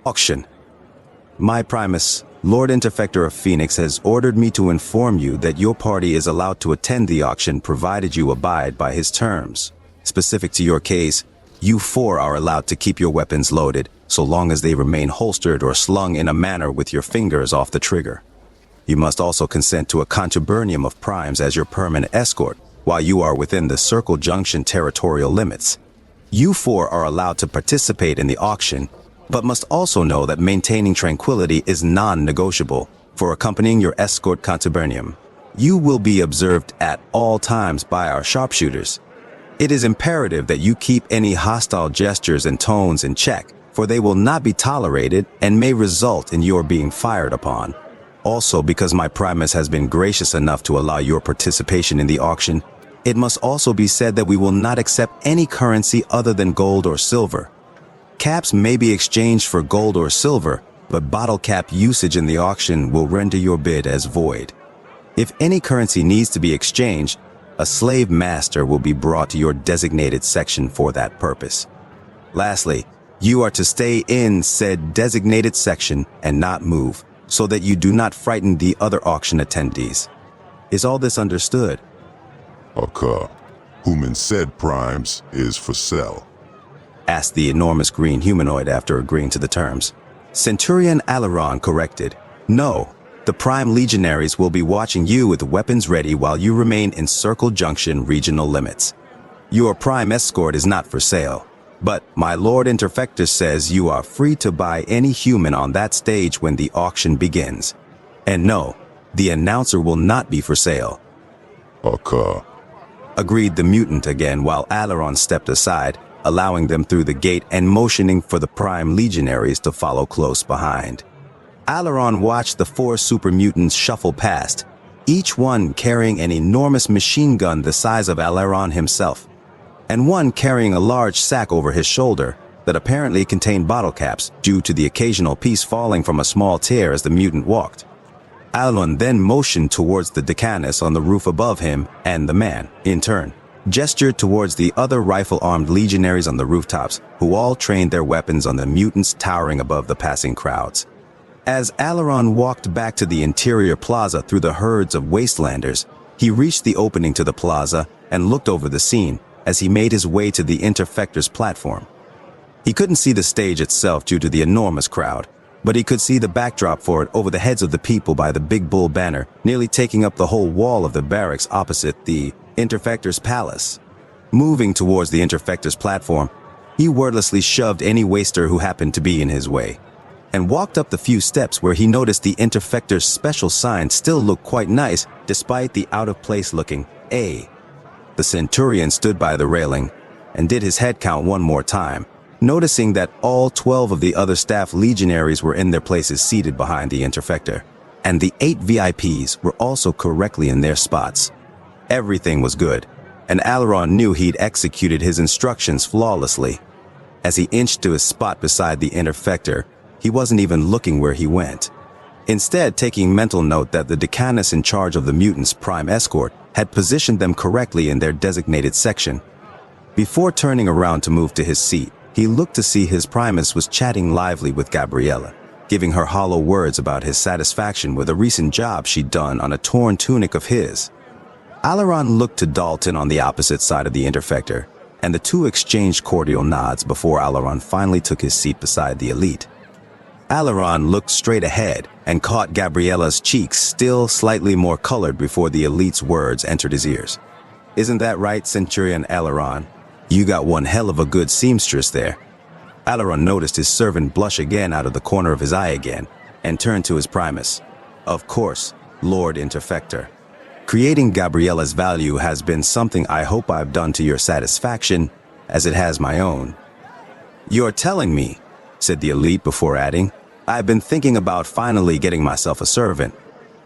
Auction. My Primus, Lord Interfector of Phoenix, has ordered me to inform you that your party is allowed to attend the auction provided you abide by his terms. Specific to your case, you four are allowed to keep your weapons loaded so long as they remain holstered or slung in a manner with your fingers off the trigger. You must also consent to a contubernium of primes as your permanent escort while you are within the Circle Junction territorial limits. You four are allowed to participate in the auction, but must also know that maintaining tranquility is non-negotiable for accompanying your escort contubernium. You will be observed at all times by our sharpshooters. It is imperative that you keep any hostile gestures and tones in check, for they will not be tolerated and may result in your being fired upon. Also, because my Primus has been gracious enough to allow your participation in the auction, it must also be said that we will not accept any currency other than gold or silver. Caps may be exchanged for gold or silver, but bottle cap usage in the auction will render your bid as void. If any currency needs to be exchanged, a slave master will be brought to your designated section for that purpose. Lastly, you are to stay in said designated section and not move, so that you do not frighten the other auction attendees. Is all this understood? Occur, whom in said primes is for sale? Asked the enormous green humanoid after agreeing to the terms. Centurion Aileron corrected. No, the Prime Legionaries will be watching you with weapons ready while you remain in Circle Junction regional limits. Your Prime escort is not for sale, but my Lord Interfector says you are free to buy any human on that stage when the auction begins. And no, the announcer will not be for sale. Occur. Agreed the mutant again while Aileron stepped aside, allowing them through the gate and motioning for the Prime Legionaries to follow close behind. Aileron watched the four super mutants shuffle past, each one carrying an enormous machine gun the size of Aileron himself, and one carrying a large sack over his shoulder that apparently contained bottle caps due to the occasional piece falling from a small tear as the mutant walked. Aileron then motioned towards the Decanus on the roof above him, and the man, in turn, gestured towards the other rifle-armed legionaries on the rooftops, who all trained their weapons on the mutants towering above the passing crowds. As Aileron walked back to the interior plaza through the herds of wastelanders, he reached the opening to the plaza and looked over the scene as he made his way to the Interfector's platform. He couldn't see the stage itself due to the enormous crowd, but he could see the backdrop for it over the heads of the people by the Big Bull banner, nearly taking up the whole wall of the barracks opposite the Interfector's palace. Moving towards the Interfector's platform, he wordlessly shoved any waster who happened to be in his way, and walked up the few steps where he noticed the Interfector's special sign still looked quite nice despite the out-of-place looking A. The Centurion stood by the railing and did his head count one more time, noticing that all 12 of the other staff legionaries were in their places seated behind the Interfector, and the 8 VIPs were also correctly in their spots. Everything was good, and Aileron knew he'd executed his instructions flawlessly. As he inched to his spot beside the Interfector, he wasn't even looking where he went. Instead, taking mental note that the Decanus in charge of the mutants' prime escort had positioned them correctly in their designated section. Before turning around to move to his seat, he looked to see his Primus was chatting lively with Gabriella, giving her hollow words about his satisfaction with a recent job she'd done on a torn tunic of his. Aileron looked to Dalton on the opposite side of the Interfector, and the two exchanged cordial nods before Aileron finally took his seat beside the elite. Aileron looked straight ahead and caught Gabriella's cheeks still slightly more colored before the elite's words entered his ears. "Isn't that right, Centurion Aileron? You got one hell of a good seamstress there." Aileron noticed his servant blush again out of the corner of his eye again, and turned to his Primus. "Of course, Lord Interfector. Creating Gabriella's value has been something I hope I've done to your satisfaction, as it has my own." "You're telling me," said the elite before adding, "I've been thinking about finally getting myself a servant.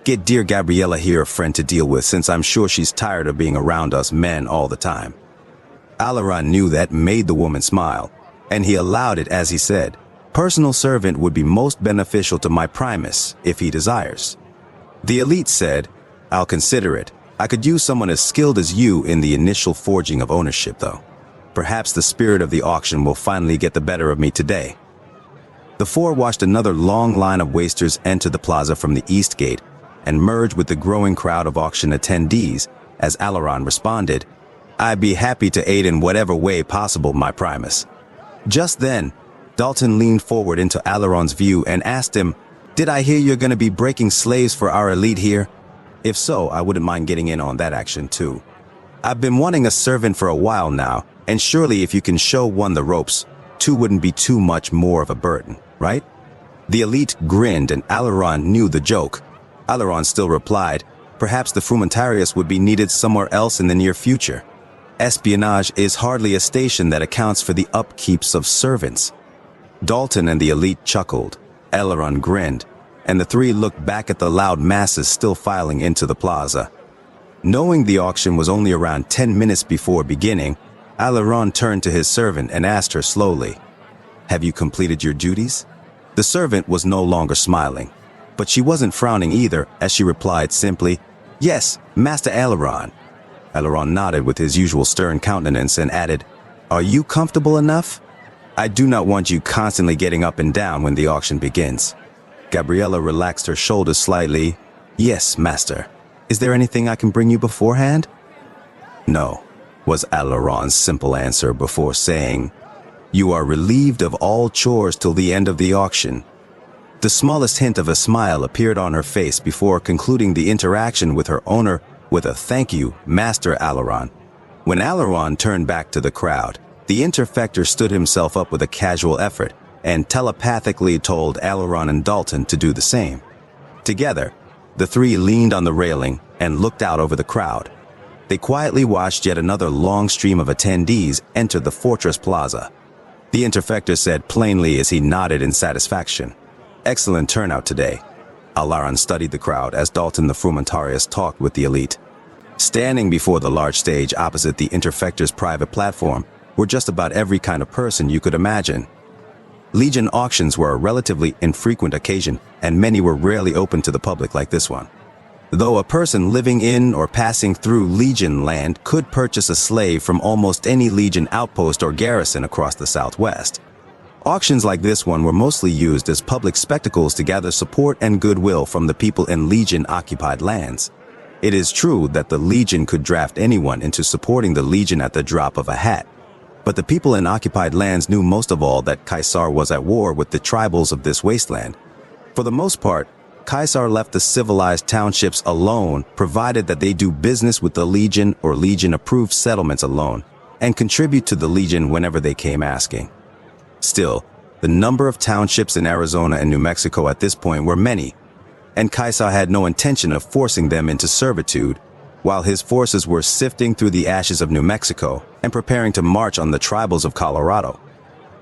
Get dear Gabriella here a friend to deal with, since I'm sure she's tired of being around us men all the time." Aileron knew that made the woman smile, and he allowed it as he said, "Personal servant would be most beneficial to my Primus, if he desires." The elite said, "I'll consider it. I could use someone as skilled as you in the initial forging of ownership, though. Perhaps the spirit of the auction will finally get the better of me today." The four watched another long line of wasters enter the plaza from the east gate and merge with the growing crowd of auction attendees as Alaron responded, "I'd be happy to aid in whatever way possible, my Primus." Just then, Dalton leaned forward into Alaron's view and asked him, "Did I hear you're going to be breaking slaves for our elite here? If so, I wouldn't mind getting in on that action too. I've been wanting a servant for a while now, and surely if you can show one the ropes, two wouldn't be too much more of a burden, right?" The elite grinned and Alaron knew the joke. Alaron still replied, "Perhaps the frumentarius would be needed somewhere else in the near future. Espionage is hardly a station that accounts for the upkeeps of servants." Dalton and the elite chuckled, Alaron grinned, and the three looked back at the loud masses still filing into the plaza. Knowing the auction was only around 10 minutes before beginning, Alaron turned to his servant and asked her slowly, "Have you completed your duties?" The servant was no longer smiling, but she wasn't frowning either as she replied simply, "Yes, Master Alaron." Alaron nodded with his usual stern countenance and added, "Are you comfortable enough? I do not want you constantly getting up and down when the auction begins." Gabriella relaxed her shoulders slightly. "Yes, Master. Is there anything I can bring you beforehand?" "No," was Alaron's simple answer before saying, "You are relieved of all chores till the end of the auction." The smallest hint of a smile appeared on her face before concluding the interaction with her owner with a "Thank you, Master Alaron." When Alaron turned back to the crowd, the Interfector stood himself up with a casual effort and telepathically told Alaron and Dalton to do the same. Together, the three leaned on the railing and looked out over the crowd. They quietly watched yet another long stream of attendees enter the Fortress Plaza. The Interfector said plainly as he nodded in satisfaction, "Excellent turnout today." Alaron studied the crowd as Dalton the Frumentarius talked with the elite. Standing before the large stage opposite the Interfector's private platform were just about every kind of person you could imagine. Legion auctions were a relatively infrequent occasion, and many were rarely open to the public like this one. Though a person living in or passing through Legion land could purchase a slave from almost any Legion outpost or garrison across the Southwest. Auctions like this one were mostly used as public spectacles to gather support and goodwill from the people in Legion-occupied lands. It is true that the Legion could draft anyone into supporting the Legion at the drop of a hat. But the people in occupied lands knew most of all that Caesar was at war with the tribals of this wasteland. For the most part, Caesar left the civilized townships alone, provided that they do business with the Legion or Legion-approved settlements alone, and contribute to the Legion whenever they came asking. Still, the number of townships in Arizona and New Mexico at this point were many, and Caesar had no intention of forcing them into servitude, while his forces were sifting through the ashes of New Mexico and preparing to march on the tribals of Colorado.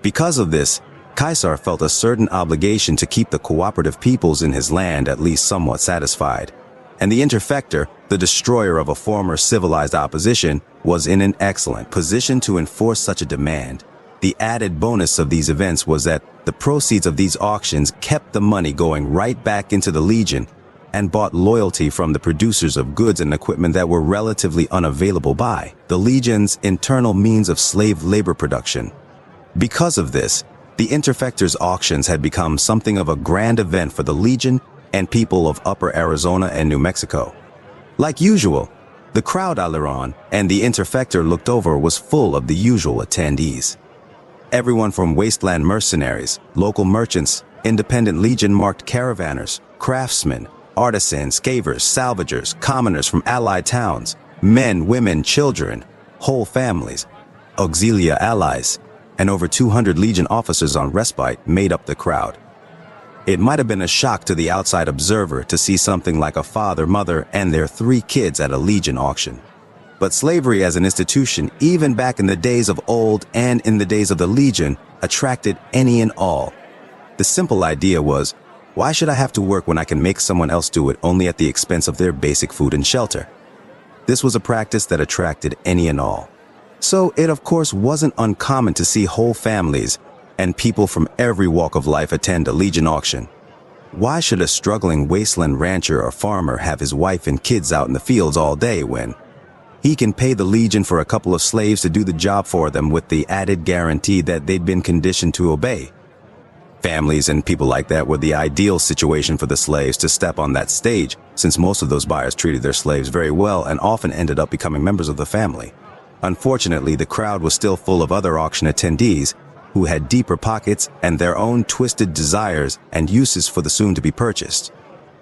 Because of this, Caesar felt a certain obligation to keep the cooperative peoples in his land at least somewhat satisfied, and the Interfector, the destroyer of a former civilized opposition, was in an excellent position to enforce such a demand. The added bonus of these events was that the proceeds of these auctions kept the money going right back into the Legion and bought loyalty from the producers of goods and equipment that were relatively unavailable by the Legion's internal means of slave labor production. Because of this, the Interfector's auctions had become something of a grand event for the Legion and people of Upper Arizona and New Mexico. Like usual, the crowd Alaron and the Interfector looked over was full of the usual attendees. Everyone from wasteland mercenaries, local merchants, independent Legion-marked caravanners, craftsmen, artisans, scavers, salvagers, commoners from allied towns, men, women, children, whole families, auxilia allies, and over 200 Legion officers on respite made up the crowd. It might have been a shock to the outside observer to see something like a father, mother, and their 3 kids at a Legion auction. But slavery as an institution, even back in the days of old and in the days of the Legion, attracted any and all. The simple idea was, why should I have to work when I can make someone else do it only at the expense of their basic food and shelter? This was a practice that attracted any and all. So it of course wasn't uncommon to see whole families and people from every walk of life attend a Legion auction. Why should a struggling wasteland rancher or farmer have his wife and kids out in the fields all day when he can pay the Legion for a couple of slaves to do the job for them with the added guarantee that they'd been conditioned to obey? Families and people like that were the ideal situation for the slaves to step on that stage, since most of those buyers treated their slaves very well and often ended up becoming members of the family. Unfortunately, the crowd was still full of other auction attendees who had deeper pockets and their own twisted desires and uses for the soon-to-be purchased.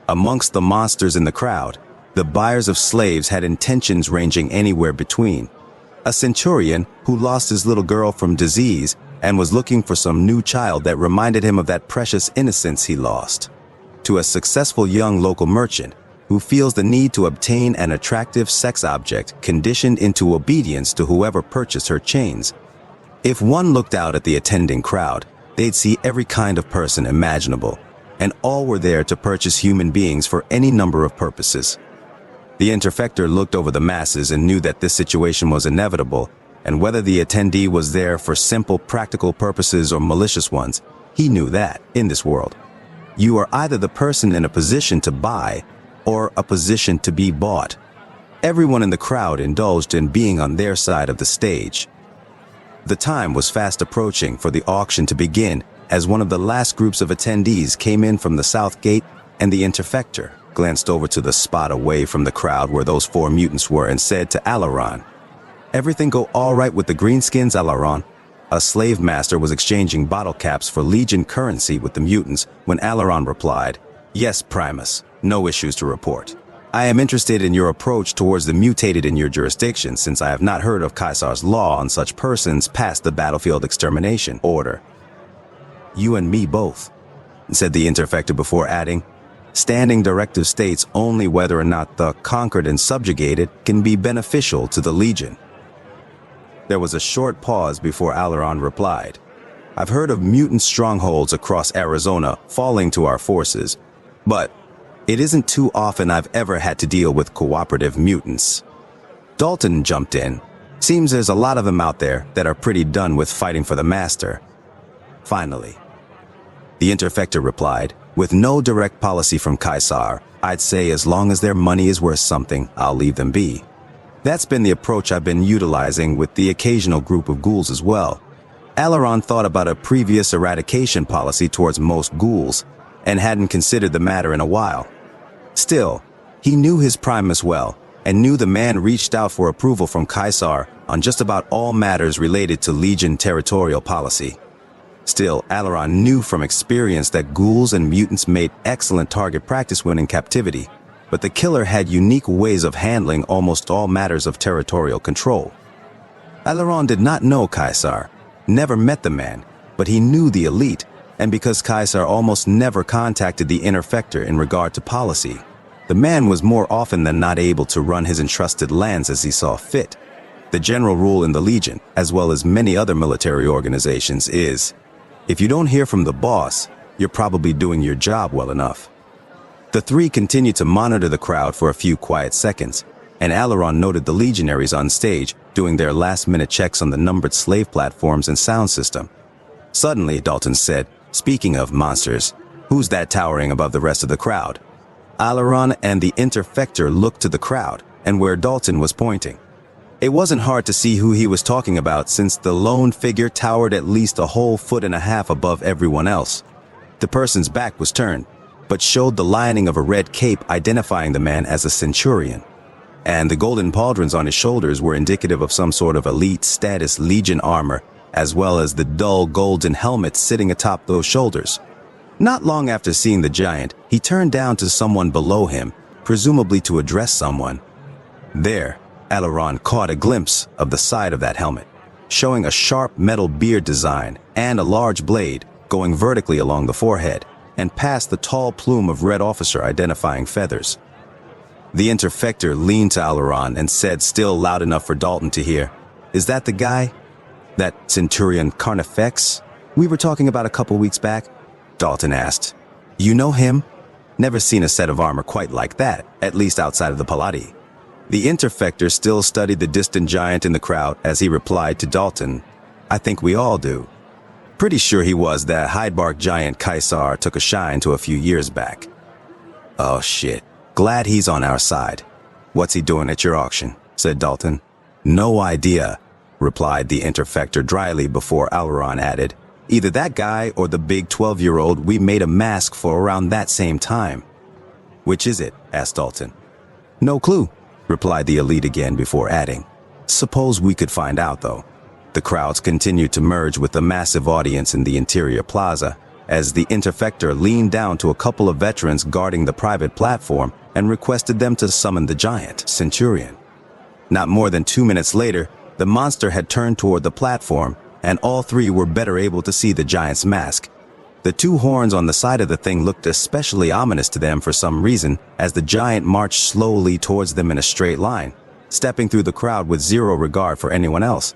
Amongst the monsters in the crowd, the buyers of slaves had intentions ranging anywhere between a centurion who lost his little girl from disease and was looking for some new child that reminded him of that precious innocence he lost, to a successful young local merchant who feels the need to obtain an attractive sex object conditioned into obedience to whoever purchased her chains. If one looked out at the attending crowd, they'd see every kind of person imaginable, and all were there to purchase human beings for any number of purposes. The Interfector looked over the masses and knew that this situation was inevitable, and whether the attendee was there for simple practical purposes or malicious ones, he knew that, in this world, you are either the person in a position to buy or a position to be bought. Everyone in the crowd indulged in being on their side of the stage. The time was fast approaching for the auction to begin as one of the last groups of attendees came in from the south gate, and the Interfector glanced over to the spot away from the crowd where those 4 mutants were and said to Alaron, "Everything go all right with the greenskins, Alaron?" A slave master was exchanging bottle caps for Legion currency with the mutants when Alaron replied, "Yes, Primus, no issues to report. I am interested in your approach towards the mutated in your jurisdiction, since I have not heard of Caesar's law on such persons past the battlefield extermination order." "You and me both," said the Interfector before adding, "Standing directive states only whether or not the conquered and subjugated can be beneficial to the Legion." There was a short pause before Alaron replied, "I've heard of mutant strongholds across Arizona falling to our forces, but it isn't too often I've ever had to deal with cooperative mutants." Dalton jumped in. "Seems there's a lot of them out there that are pretty done with fighting for the master." "Finally," the Interfector replied, "with no direct policy from Caesar, I'd say as long as their money is worth something, I'll leave them be. That's been the approach I've been utilizing with the occasional group of ghouls as well." Alaron thought about a previous eradication policy towards most ghouls and hadn't considered the matter in a while. Still, he knew his Primus well and knew the man reached out for approval from Caesar on just about all matters related to Legion territorial policy. Still, Alaron knew from experience that ghouls and mutants made excellent target practice when in captivity, but the killer had unique ways of handling almost all matters of territorial control. Alaron did not know Caesar, never met the man, but he knew the elite, and because Caesar almost never contacted the Interfector in regard to policy, the man was more often than not able to run his entrusted lands as he saw fit. The general rule in the Legion, as well as many other military organizations, is, if you don't hear from the boss, you're probably doing your job well enough. The 3 continued to monitor the crowd for a few quiet seconds, and Alaron noted the legionaries on stage doing their last-minute checks on the numbered slave platforms and sound system. Suddenly, Dalton said, "Speaking of monsters, who's that towering above the rest of the crowd?" Alaron and the Interfector looked to the crowd and where Dalton was pointing. It wasn't hard to see who he was talking about, since the lone figure towered at least a whole 1.5 feet above everyone else. The person's back was turned, but showed the lining of a red cape identifying the man as a centurion. And the golden pauldrons on his shoulders were indicative of some sort of elite status Legion armor, as well as the dull golden helmet sitting atop those shoulders. Not long after seeing the giant, he turned down to someone below him, presumably to address someone. There, Alaron caught a glimpse of the side of that helmet, showing a sharp metal beard design and a large blade going vertically along the forehead and past the tall plume of red officer identifying feathers. The Interfector leaned to Alaron and said, still loud enough for Dalton to hear, "Is that the guy? That Centurion Carnifex we were talking about a couple weeks back?" Dalton asked. "You know him?" Never seen a set of armor quite like that, at least outside of the Palati. The Interfector still studied the distant giant in the crowd as he replied to Dalton, "I think we all do. Pretty sure he was that hide-bark giant Caesar took a shine to a few years back." "Oh shit, glad he's on our side. What's he doing at your auction?" said Dalton. "No idea," replied the Interfector dryly before Alaron added, Either that guy or the big 12-year-old we made a mask for around that same time. Which is it? Asked Dalton. No clue, replied the elite again before adding, suppose we could find out though. The crowds continued to merge with the massive audience in the interior plaza as the Interfector leaned down to a couple of veterans guarding the private platform and requested them to summon the giant Centurion. Not more than 2 minutes later, the monster had turned toward the platform, and all three were better able to see the giant's mask. The two horns on the side of the thing looked especially ominous to them for some reason as the giant marched slowly towards them in a straight line, stepping through the crowd with zero regard for anyone else.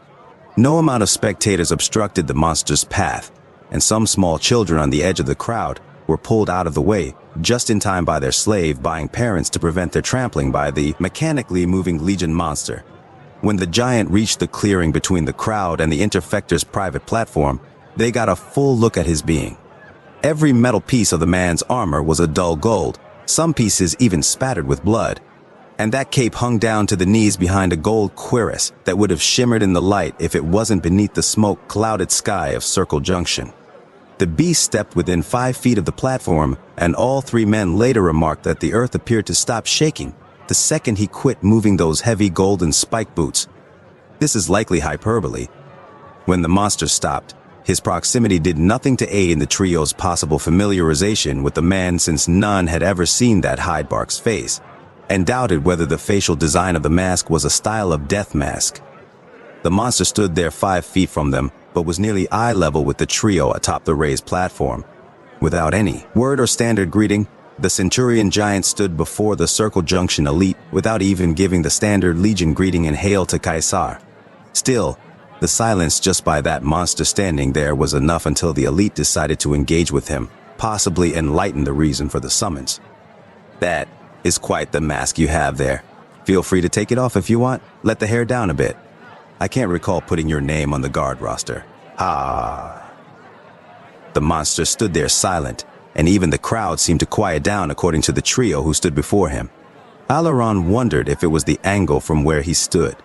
No amount of spectators obstructed the monster's path, and some small children on the edge of the crowd were pulled out of the way just in time by their slave-buying parents to prevent their trampling by the mechanically moving Legion monster. When the giant reached the clearing between the crowd and the Interfector's private platform, they got a full look at his being. Every metal piece of the man's armor was a dull gold, some pieces even spattered with blood. And that cape hung down to the knees behind a gold cuirass that would have shimmered in the light if it wasn't beneath the smoke-clouded sky of Circle Junction. The beast stepped within 5 feet of the platform, and all three men later remarked that the earth appeared to stop shaking the second he quit moving those heavy golden spike boots. This is likely hyperbole. When the monster stopped, his proximity did nothing to aid in the trio's possible familiarization with the man, since none had ever seen that Hydebark's face, and doubted whether the facial design of the mask was a style of death mask. The monster stood there 5 feet from them, but was nearly eye level with the trio atop the raised platform. Without any word or standard greeting, the Centurion giant stood before the Circle Junction elite without even giving the standard Legion greeting and hail to Caesar. Still, the silence just by that monster standing there was enough until the elite decided to engage with him, possibly enlighten the reason for the summons. That is quite the mask you have there. Feel free to take it off if you want. Let the hair down a bit. I can't recall putting your name on the guard roster. Ah. The monster stood there silent, and even the crowd seemed to quiet down according to the trio who stood before him. Alaron wondered if it was the angle from where he stood,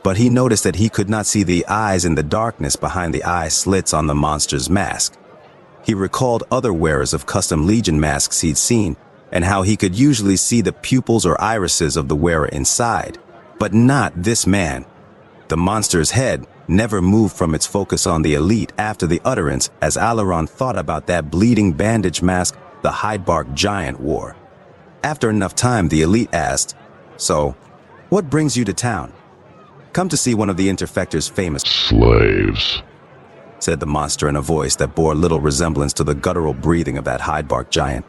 but he noticed that he could not see the eyes in the darkness behind the eye slits on the monster's mask. He recalled other wearers of custom Legion masks he'd seen, and how he could usually see the pupils or irises of the wearer inside, but not this man. The monster's head never moved from its focus on the elite after the utterance as Alaron thought about that bleeding bandage mask the Hydebark giant wore. After enough time, the elite asked, "So, what brings you to town?" "Come to see one of the Interfector's famous slaves," said the monster in a voice that bore little resemblance to the guttural breathing of that Hydebark giant.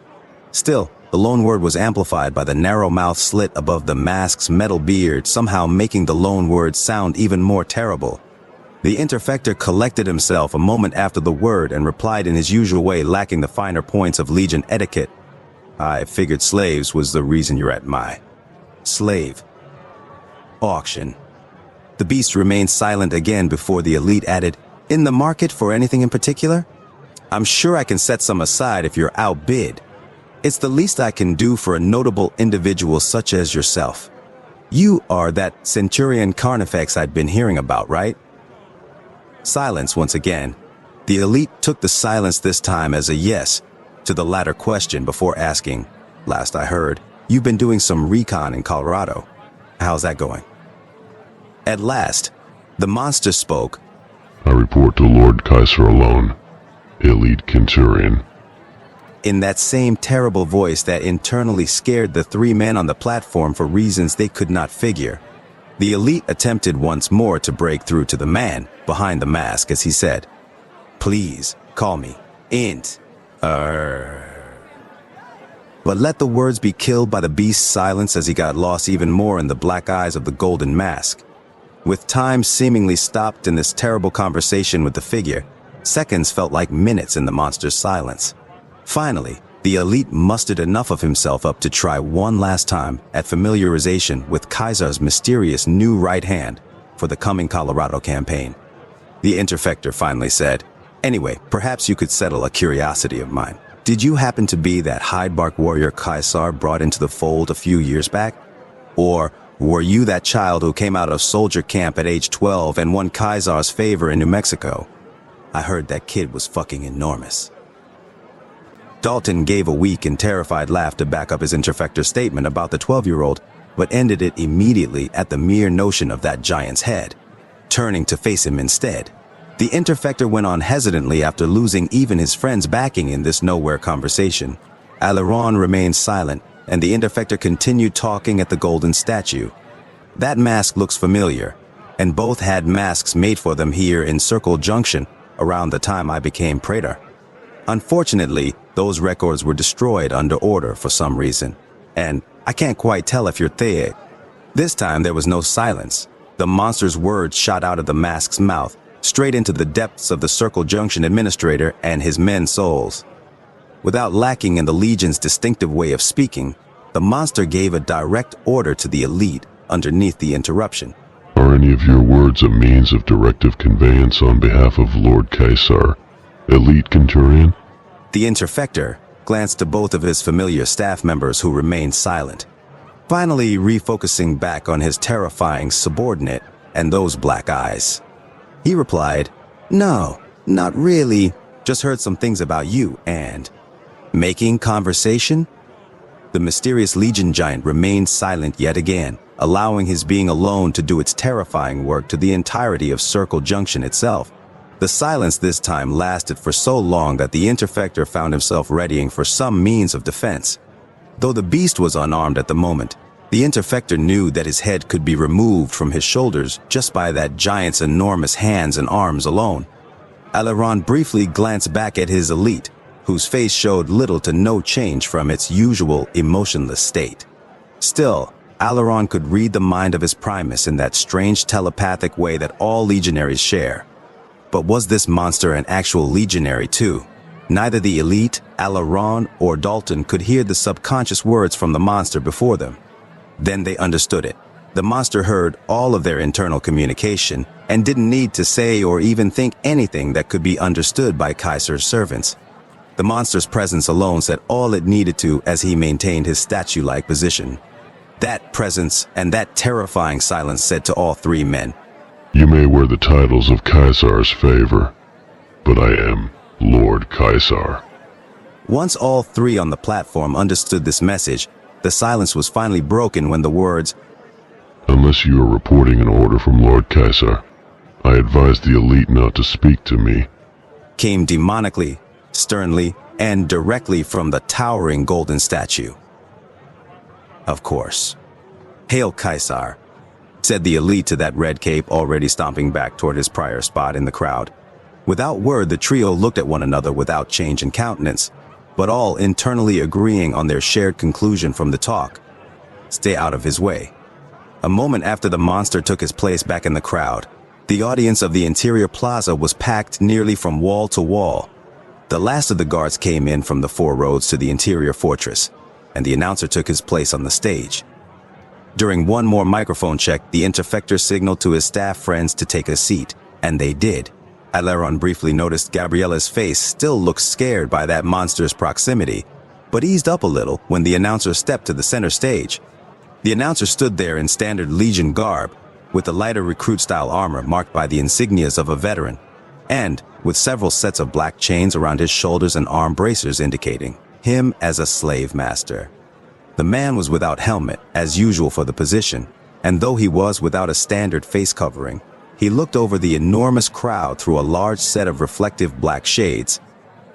Still, the lone word was amplified by the narrow mouth slit above the mask's metal beard, somehow making the lone word sound even more terrible. The Interfector collected himself a moment after the word and replied in his usual way, lacking the finer points of Legion etiquette. "I figured slaves was the reason you're at my slave auction." The beast remained silent again before the elite added, "In the market for anything in particular? I'm sure I can set some aside if you're outbid. It's the least I can do for a notable individual such as yourself. You are that Centurion Carnifex I'd been hearing about, right?" Silence once again. The elite took the silence this time as a yes to the latter question before asking, "Last I heard, you've been doing some recon in Colorado. How's that going?" At last, the monster spoke. "I report to Lord Kaiser alone, Elite Centurion." In that same terrible voice that internally scared the three men on the platform for reasons they could not figure. The elite attempted once more to break through to the man behind the mask as he said, "Please, call me Int. But let the words be killed by the beast's silence as he got lost even more in the black eyes of the golden mask. With time seemingly stopped in this terrible conversation with the figure, seconds felt like minutes in the monster's silence. Finally, the elite mustered enough of himself up to try one last time at familiarization with Kaiser's mysterious new right hand for the coming Colorado campaign. The Interfector finally said, "Anyway, perhaps you could settle a curiosity of mine. Did you happen to be that Hydebark warrior Kaiser brought into the fold a few years back? Or were you that child who came out of soldier camp at age 12 and won Kaiser's favor in New Mexico?" I heard that kid was fucking enormous. Dalton gave a weak and terrified laugh to back up his Interfector statement about the 12-year-old, but ended it immediately at the mere notion of that giant's head, turning to face him instead. The Interfector went on hesitantly after losing even his friend's backing in this nowhere conversation. Aileron remained silent, and the Interfector continued talking at the golden statue. That mask looks familiar, and both had masks made for them here in Circle Junction around the time I became Praetor. Unfortunately, those records were destroyed under order for some reason, and I can't quite tell if you're there. This time there was no silence. The monster's words shot out of the mask's mouth, straight into the depths of the Circle Junction administrator and his men's souls. Without lacking in the Legion's distinctive way of speaking, the monster gave a direct order to the elite underneath the interruption. Are any of your words a means of directive conveyance on behalf of Lord Caesar, Elite Centurion? The Interfector glanced to both of his familiar staff members who remained silent, finally refocusing back on his terrifying subordinate and those black eyes. He replied, "No, not really. Just heard some things about you and..." Making conversation? The mysterious Legion giant remained silent yet again, allowing his being alone to do its terrifying work to the entirety of Circle Junction itself. The silence this time lasted for so long that the Interfector found himself readying for some means of defense. Though the beast was unarmed at the moment, the Interfector knew that his head could be removed from his shoulders just by that giant's enormous hands and arms alone. Aileron briefly glanced back at his elite, whose face showed little to no change from its usual emotionless state. Still, Aileron could read the mind of his Primus in that strange telepathic way that all legionaries share. But was this monster an actual legionary too? Neither the elite, Aileron, or Dalton could hear the subconscious words from the monster before them. Then they understood it. The monster heard all of their internal communication and didn't need to say or even think anything that could be understood by Kaiser's servants. The monster's presence alone said all it needed to as he maintained his statue-like position. That presence and that terrifying silence said to all three men, "You may wear the titles of Caesar's favor, but I am Lord Caesar." Once all three on the platform understood this message, the silence was finally broken when the words, "Unless you are reporting an order from Lord Caesar, I advise the elite not to speak to me," came demonically, sternly, and directly from the towering golden statue. Of course. "Hail Caesar," said the elite to that red cape already stomping back toward his prior spot in the crowd. Without word, the trio looked at one another without change in countenance, but all internally agreeing on their shared conclusion from the talk. Stay out of his way. A moment after the monster took his place back in the crowd, the audience of the interior plaza was packed nearly from wall to wall. The last of the guards came in from the four roads to the interior fortress, and the announcer took his place on the stage. During one more microphone check, the Interfector signaled to his staff friends to take a seat, and they did. Aileron briefly noticed Gabriella's face still looked scared by that monster's proximity, but eased up a little when the announcer stepped to the center stage. The announcer stood there in standard Legion garb, with the lighter recruit-style armor marked by the insignias of a veteran, and with several sets of black chains around his shoulders and arm bracers indicating him as a slave master. The man was without helmet, as usual for the position, and though he was without a standard face covering, he looked over the enormous crowd through a large set of reflective black shades.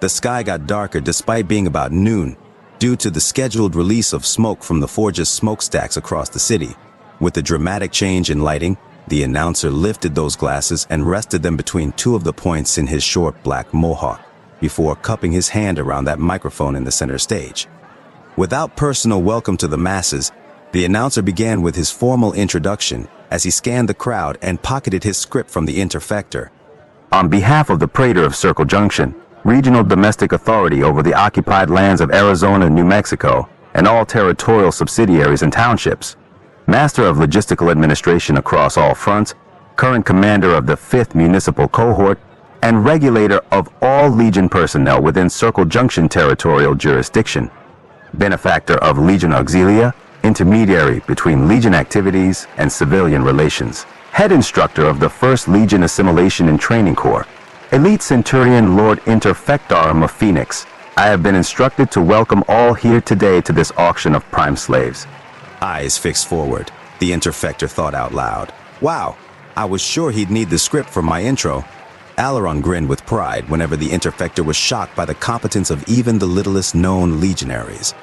The sky got darker despite being about noon, due to the scheduled release of smoke from the forge's smokestacks across the city. With the dramatic change in lighting, the announcer lifted those glasses and rested them between two of the points in his short black mohawk, before cupping his hand around that microphone in the center stage. Without personal welcome to the masses, the announcer began with his formal introduction as he scanned the crowd and pocketed his script from the Interfector. On behalf of the Praetor of Circle Junction, regional domestic authority over the occupied lands of Arizona and New Mexico, and all territorial subsidiaries and townships, Master of Logistical Administration across all fronts, current commander of the 5th Municipal Cohort, and regulator of all Legion personnel within Circle Junction territorial jurisdiction, benefactor of Legion Auxilia, intermediary between Legion activities and civilian relations, head instructor of the 1st Legion Assimilation and Training Corps, Elite Centurion Lord Interfectorem of Phoenix, I have been instructed to welcome all here today to this auction of prime slaves. Eyes fixed forward, the Interfector thought out loud. Wow, I was sure he'd need the script for my intro. Alaron grinned with pride whenever the Interfector was shocked by the competence of even the littlest known legionaries.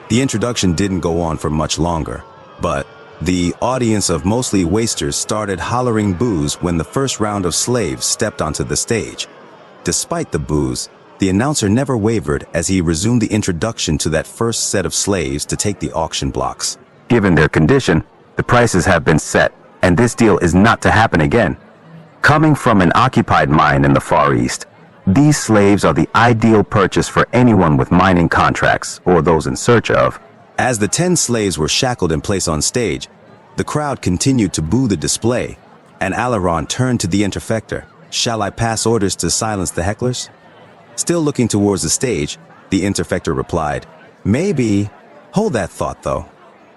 The introduction didn't go on for much longer, but the audience of mostly wasters started hollering boos when the first round of slaves stepped onto the stage. Despite the boos, the announcer never wavered as he resumed the introduction to that first set of slaves to take the auction blocks. Given their condition, the prices have been set, and this deal is not to happen again. Coming from an occupied mine in the Far East, these slaves are the ideal purchase for anyone with mining contracts or those in search of. As the 10 slaves were shackled in place on stage, the crowd continued to boo the display, and Alaron turned to the Interfector. Shall I pass orders to silence the hecklers? Still looking towards the stage, the Interfector replied, Maybe. Hold that thought, though.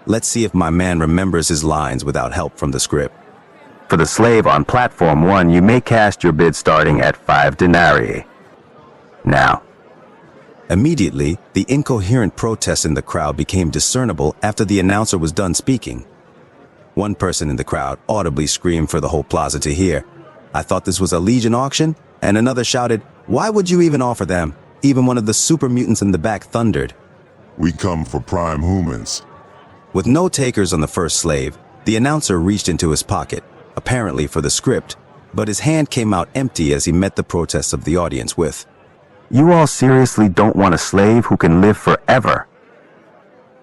Let's see if my man remembers his lines without help from the script. For the slave on platform 1, you may cast your bid starting at 5 denarii. Now. Immediately, the incoherent protests in the crowd became discernible after the announcer was done speaking. One person in the crowd audibly screamed for the whole plaza to hear, I thought this was a Legion auction, and another shouted, Why would you even offer them? Even one of the super mutants in the back thundered, We come for prime humans. With no takers on the first slave, the announcer reached into his pocket, apparently for the script, but his hand came out empty as he met the protests of the audience with, You all seriously don't want a slave who can live forever?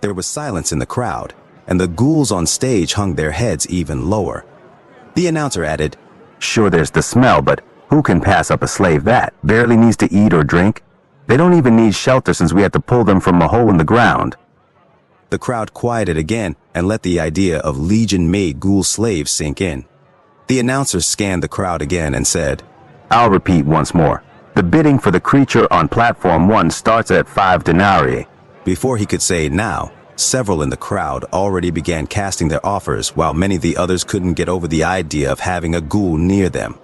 There was silence in the crowd, and the ghouls on stage hung their heads even lower. The announcer added, Sure, there's the smell, but who can pass up a slave that barely needs to eat or drink? They don't even need shelter since we had to pull them from a hole in the ground. The crowd quieted again and let the idea of Legion-made ghoul slaves sink in. The announcer scanned the crowd again and said, I'll repeat once more. The bidding for the creature on platform 1 starts at 5 denarii. Before he could say now, several in the crowd already began casting their offers, while many of the others couldn't get over the idea of having a ghoul near them.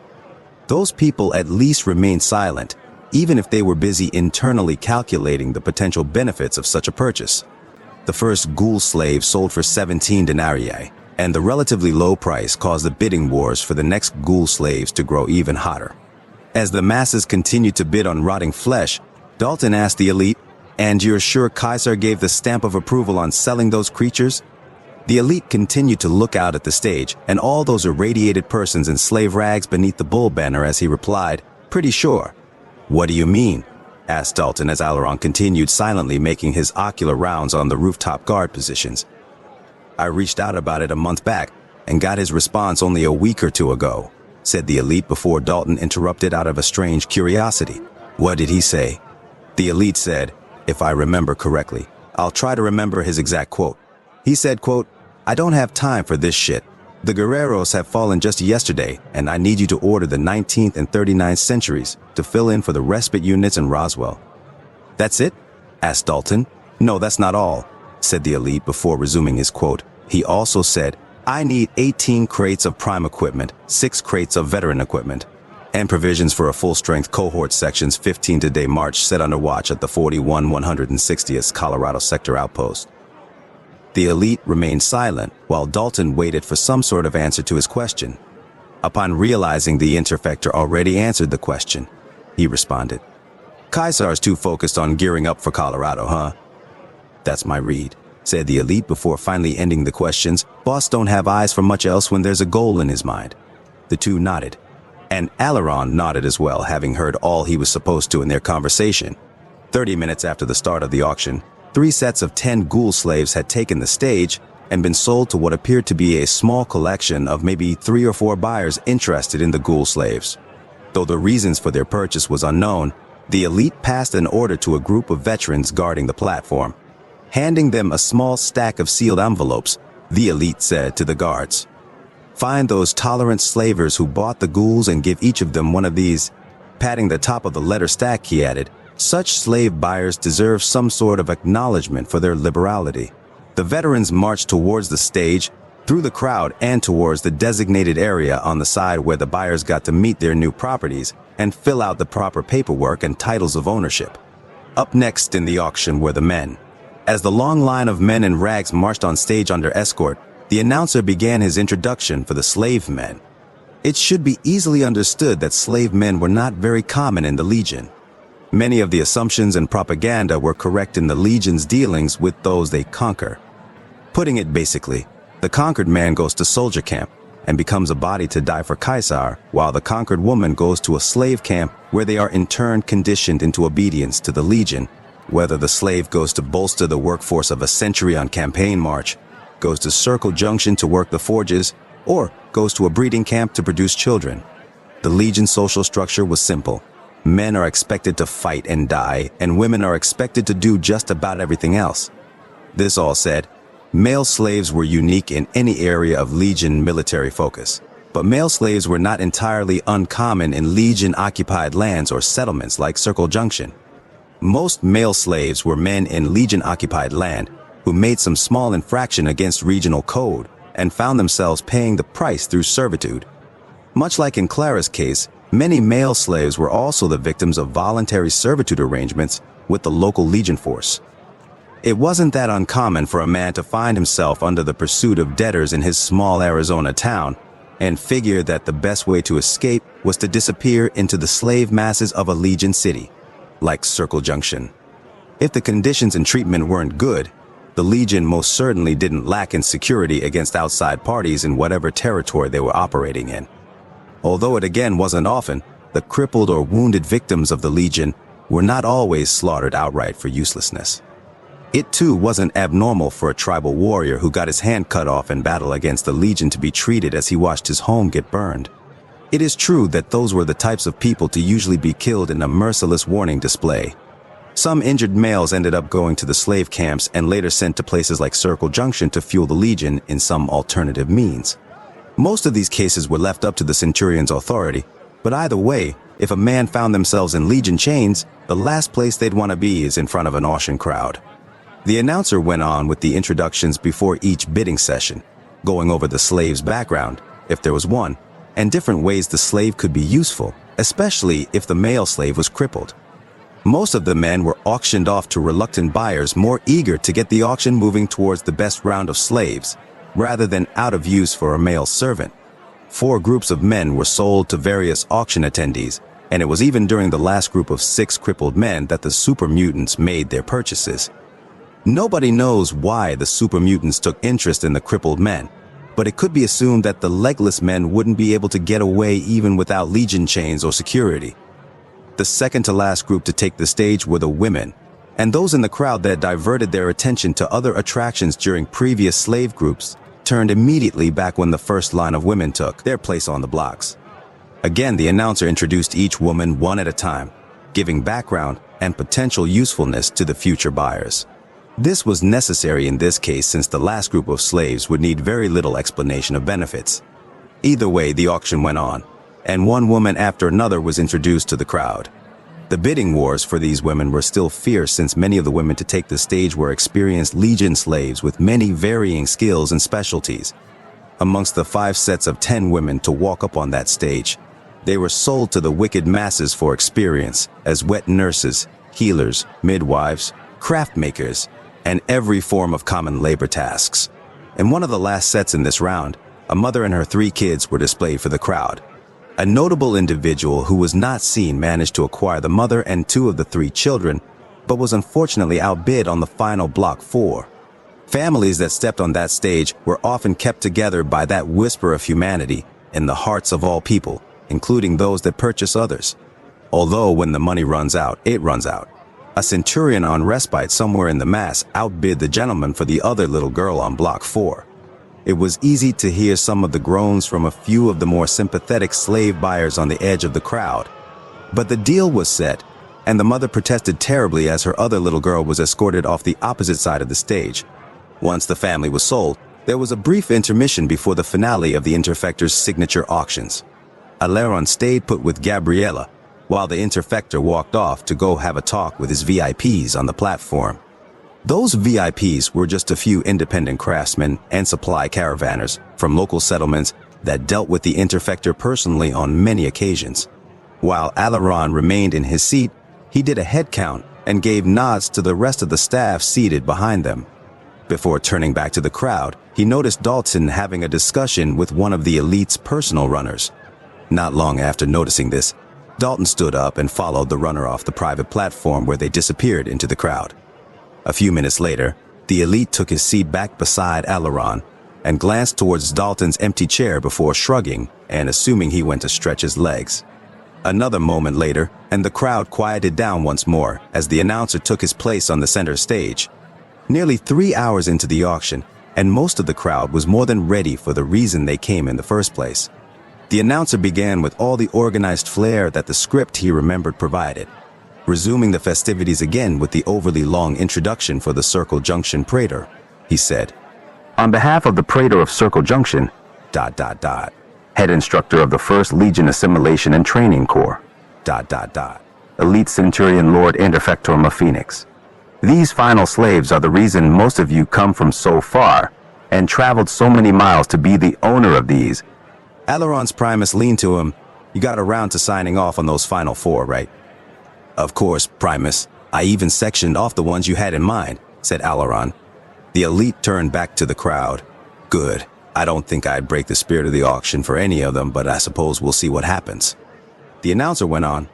Those people at least remained silent, even if they were busy internally calculating the potential benefits of such a purchase. The first ghoul slave sold for 17 denarii, and the relatively low price caused the bidding wars for the next ghoul slaves to grow even hotter. As the masses continued to bid on rotting flesh, Dalton asked the elite, And you're sure Kaiser gave the stamp of approval on selling those creatures? The elite continued to look out at the stage, and all those irradiated persons in slave rags beneath the bull banner as he replied, Pretty sure. What do you mean? Asked Dalton as Alaron continued silently making his ocular rounds on the rooftop guard positions. I reached out about it a month back and got his response only a week or two ago, said the elite before Dalton interrupted out of a strange curiosity. What did he say? The elite said, If I remember correctly, I'll try to remember his exact quote. He said, quote, I don't have time for this shit. The Guerreros have fallen just yesterday, and I need you to order the 19th and 39th centuries to fill in for the respite units in Roswell. That's it? Asked Dalton. No, that's not all, said the elite before resuming his quote. He also said, I need 18 crates of prime equipment, 6 crates of veteran equipment, and provisions for a full-strength cohort sections 15 today march set under watch at the 41-160th Colorado Sector outpost. The elite remained silent while Dalton waited for some sort of answer to his question. Upon realizing the Interfector already answered the question, he responded, Kaiser's too focused on gearing up for Colorado, huh? That's my read, said the elite before finally ending the questions. Boss don't have eyes for much else when there's a goal in his mind. The two nodded, and Alaron nodded as well, having heard all he was supposed to in their conversation. 30 minutes after the start of the auction, 3 sets of 10 ghoul slaves had taken the stage and been sold to what appeared to be a small collection of maybe 3 or 4 buyers interested in the ghoul slaves. Though the reasons for their purchase was unknown, the elite passed an order to a group of veterans guarding the platform. Handing them a small stack of sealed envelopes, the elite said to the guards, Find those tolerant slavers who bought the ghouls and give each of them one of these. Patting the top of the letter stack, he added, Such slave buyers deserve some sort of acknowledgement for their liberality. The veterans marched towards the stage, through the crowd and towards the designated area on the side where the buyers got to meet their new properties, and fill out the proper paperwork and titles of ownership. Up next in the auction were the men. As the long line of men in rags marched on stage under escort, the announcer began his introduction for the slave men. It should be easily understood that slave men were not very common in the Legion. Many of the assumptions and propaganda were correct in the Legion's dealings with those they conquer. Putting it basically, the conquered man goes to soldier camp and becomes a body to die for Caesar, while the conquered woman goes to a slave camp where they are in turn conditioned into obedience to the Legion, whether the slave goes to bolster the workforce of a century on campaign march, goes to Circle Junction to work the forges, or goes to a breeding camp to produce children. The Legion's social structure was simple. Men are expected to fight and die, and women are expected to do just about everything else. This all said, male slaves were unique in any area of Legion military focus, but male slaves were not entirely uncommon in Legion-occupied lands or settlements like Circle Junction. Most male slaves were men in Legion-occupied land who made some small infraction against regional code and found themselves paying the price through servitude. Much like in Clara's case, many male slaves were also the victims of voluntary servitude arrangements with the local Legion force. It wasn't that uncommon for a man to find himself under the pursuit of debtors in his small Arizona town and figure that the best way to escape was to disappear into the slave masses of a Legion city, like Circle Junction. If the conditions and treatment weren't good, the Legion most certainly didn't lack in security against outside parties in whatever territory they were operating in. Although it again wasn't often, the crippled or wounded victims of the Legion were not always slaughtered outright for uselessness. It too wasn't abnormal for a tribal warrior who got his hand cut off in battle against the Legion to be treated as he watched his home get burned. It is true that those were the types of people to usually be killed in a merciless warning display. Some injured males ended up going to the slave camps and later sent to places like Circle Junction to fuel the Legion in some alternative means. Most of these cases were left up to the Centurion's authority, but either way, if a man found themselves in Legion chains, the last place they'd want to be is in front of an auction crowd. The announcer went on with the introductions before each bidding session, going over the slave's background, if there was one, and different ways the slave could be useful, especially if the male slave was crippled. Most of the men were auctioned off to reluctant buyers more eager to get the auction moving towards the best round of slaves, rather than out of use for a male servant. 4 groups of men were sold to various auction attendees, and it was even during the last group of 6 crippled men that the super mutants made their purchases. Nobody knows why the super mutants took interest in the crippled men, but it could be assumed that the legless men wouldn't be able to get away even without Legion chains or security. The second to last group to take the stage were the women, and those in the crowd that diverted their attention to other attractions during previous slave groups turned immediately back when the first line of women took their place on the blocks. Again, the announcer introduced each woman one at a time, giving background and potential usefulness to the future buyers. This was necessary in this case since the last group of slaves would need very little explanation of benefits. Either way, the auction went on, and one woman after another was introduced to the crowd. The bidding wars for these women were still fierce since many of the women to take the stage were experienced Legion slaves with many varying skills and specialties. Amongst the 5 sets of 10 women to walk up on that stage, they were sold to the wicked masses for experience as wet nurses, healers, midwives, craft makers, and every form of common labor tasks. In one of the last sets in this round, a mother and her 3 kids were displayed for the crowd. A notable individual who was not seen managed to acquire the mother and 2 of the 3 children, but was unfortunately outbid on the final block 4. Families that stepped on that stage were often kept together by that whisper of humanity in the hearts of all people, including those that purchase others. Although when the money runs out, it runs out. A centurion on respite somewhere in the mass outbid the gentleman for the other little girl on block 4. It was easy to hear some of the groans from a few of the more sympathetic slave buyers on the edge of the crowd. But the deal was set, and the mother protested terribly as her other little girl was escorted off the opposite side of the stage. Once the family was sold, there was a brief intermission before the finale of the Interfector's signature auctions. Aleron stayed put with Gabriella, while the Interfector walked off to go have a talk with his VIPs on the platform. Those VIPs were just a few independent craftsmen and supply caravanners from local settlements that dealt with the Interfector personally on many occasions. While Alaron remained in his seat, he did a head count and gave nods to the rest of the staff seated behind them. Before turning back to the crowd, he noticed Dalton having a discussion with one of the elite's personal runners. Not long after noticing this, Dalton stood up and followed the runner off the private platform where they disappeared into the crowd. A few minutes later, the elite took his seat back beside Alaron and glanced towards Dalton's empty chair before shrugging and assuming he went to stretch his legs. Another moment later, and the crowd quieted down once more as the announcer took his place on the center stage. Nearly 3 hours into the auction, and most of the crowd was more than ready for the reason they came in the first place. The announcer began with all the organized flair that the script he remembered provided, resuming the festivities again with the overly long introduction for the Circle Junction Praetor. He said, "On behalf of the Praetor of Circle Junction, ... head instructor of the 1st Legion Assimilation and Training Corps, ... Elite Centurion Lord Interfectorem of Phoenix. These final slaves are the reason most of you come from so far and traveled so many miles to be the owner of these." Alaron's Primus leaned to him. "You got around to signing off on those final 4, right?" "Of course, Primus. I even sectioned off the ones you had in mind," said Alaron. The elite turned back to the crowd. "Good. I don't think I'd break the spirit of the auction for any of them, but I suppose we'll see what happens." The announcer went on.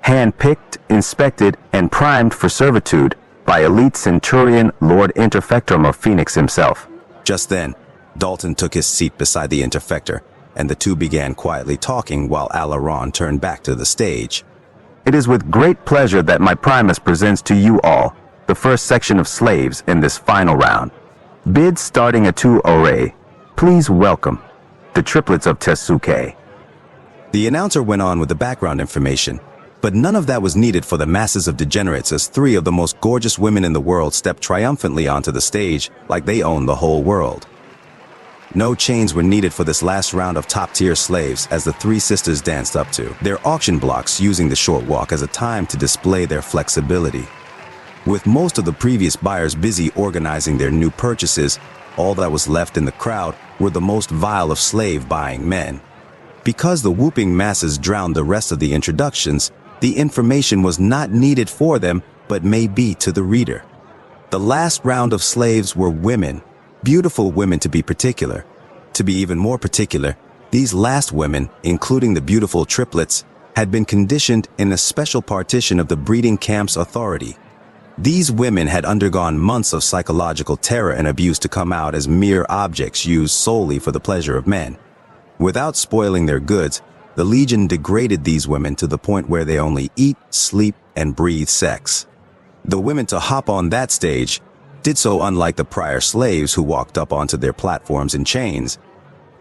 "Hand-picked, inspected, and primed for servitude by Elite Centurion Lord Interfectorem of Phoenix himself." Just then, Dalton took his seat beside the Interfector, and the two began quietly talking while Alaron turned back to the stage. "It is with great pleasure that my Primus presents to you all the first section of slaves in this final round. Bids starting at 2 ore. Please welcome the triplets of Tesuke." The announcer went on with the background information, but none of that was needed for the masses of degenerates as 3 of the most gorgeous women in the world stepped triumphantly onto the stage like they owned the whole world. No chains were needed for this last round of top-tier slaves as the 3 sisters danced up to their auction blocks, using the short walk as a time to display their flexibility. With most of the previous buyers busy organizing their new purchases, all that was left in the crowd were the most vile of slave-buying men. Because the whooping masses drowned the rest of the introductions, the information was not needed for them, but may be to the reader. The last round of slaves were women, beautiful women to be particular. To be even more particular, these last women, including the beautiful triplets, had been conditioned in a special partition of the breeding camp's authority. These women had undergone months of psychological terror and abuse to come out as mere objects used solely for the pleasure of men. Without spoiling their goods, the Legion degraded these women to the point where they only eat, sleep, and breathe sex. The women to hop on that stage did so unlike the prior slaves who walked up onto their platforms in chains.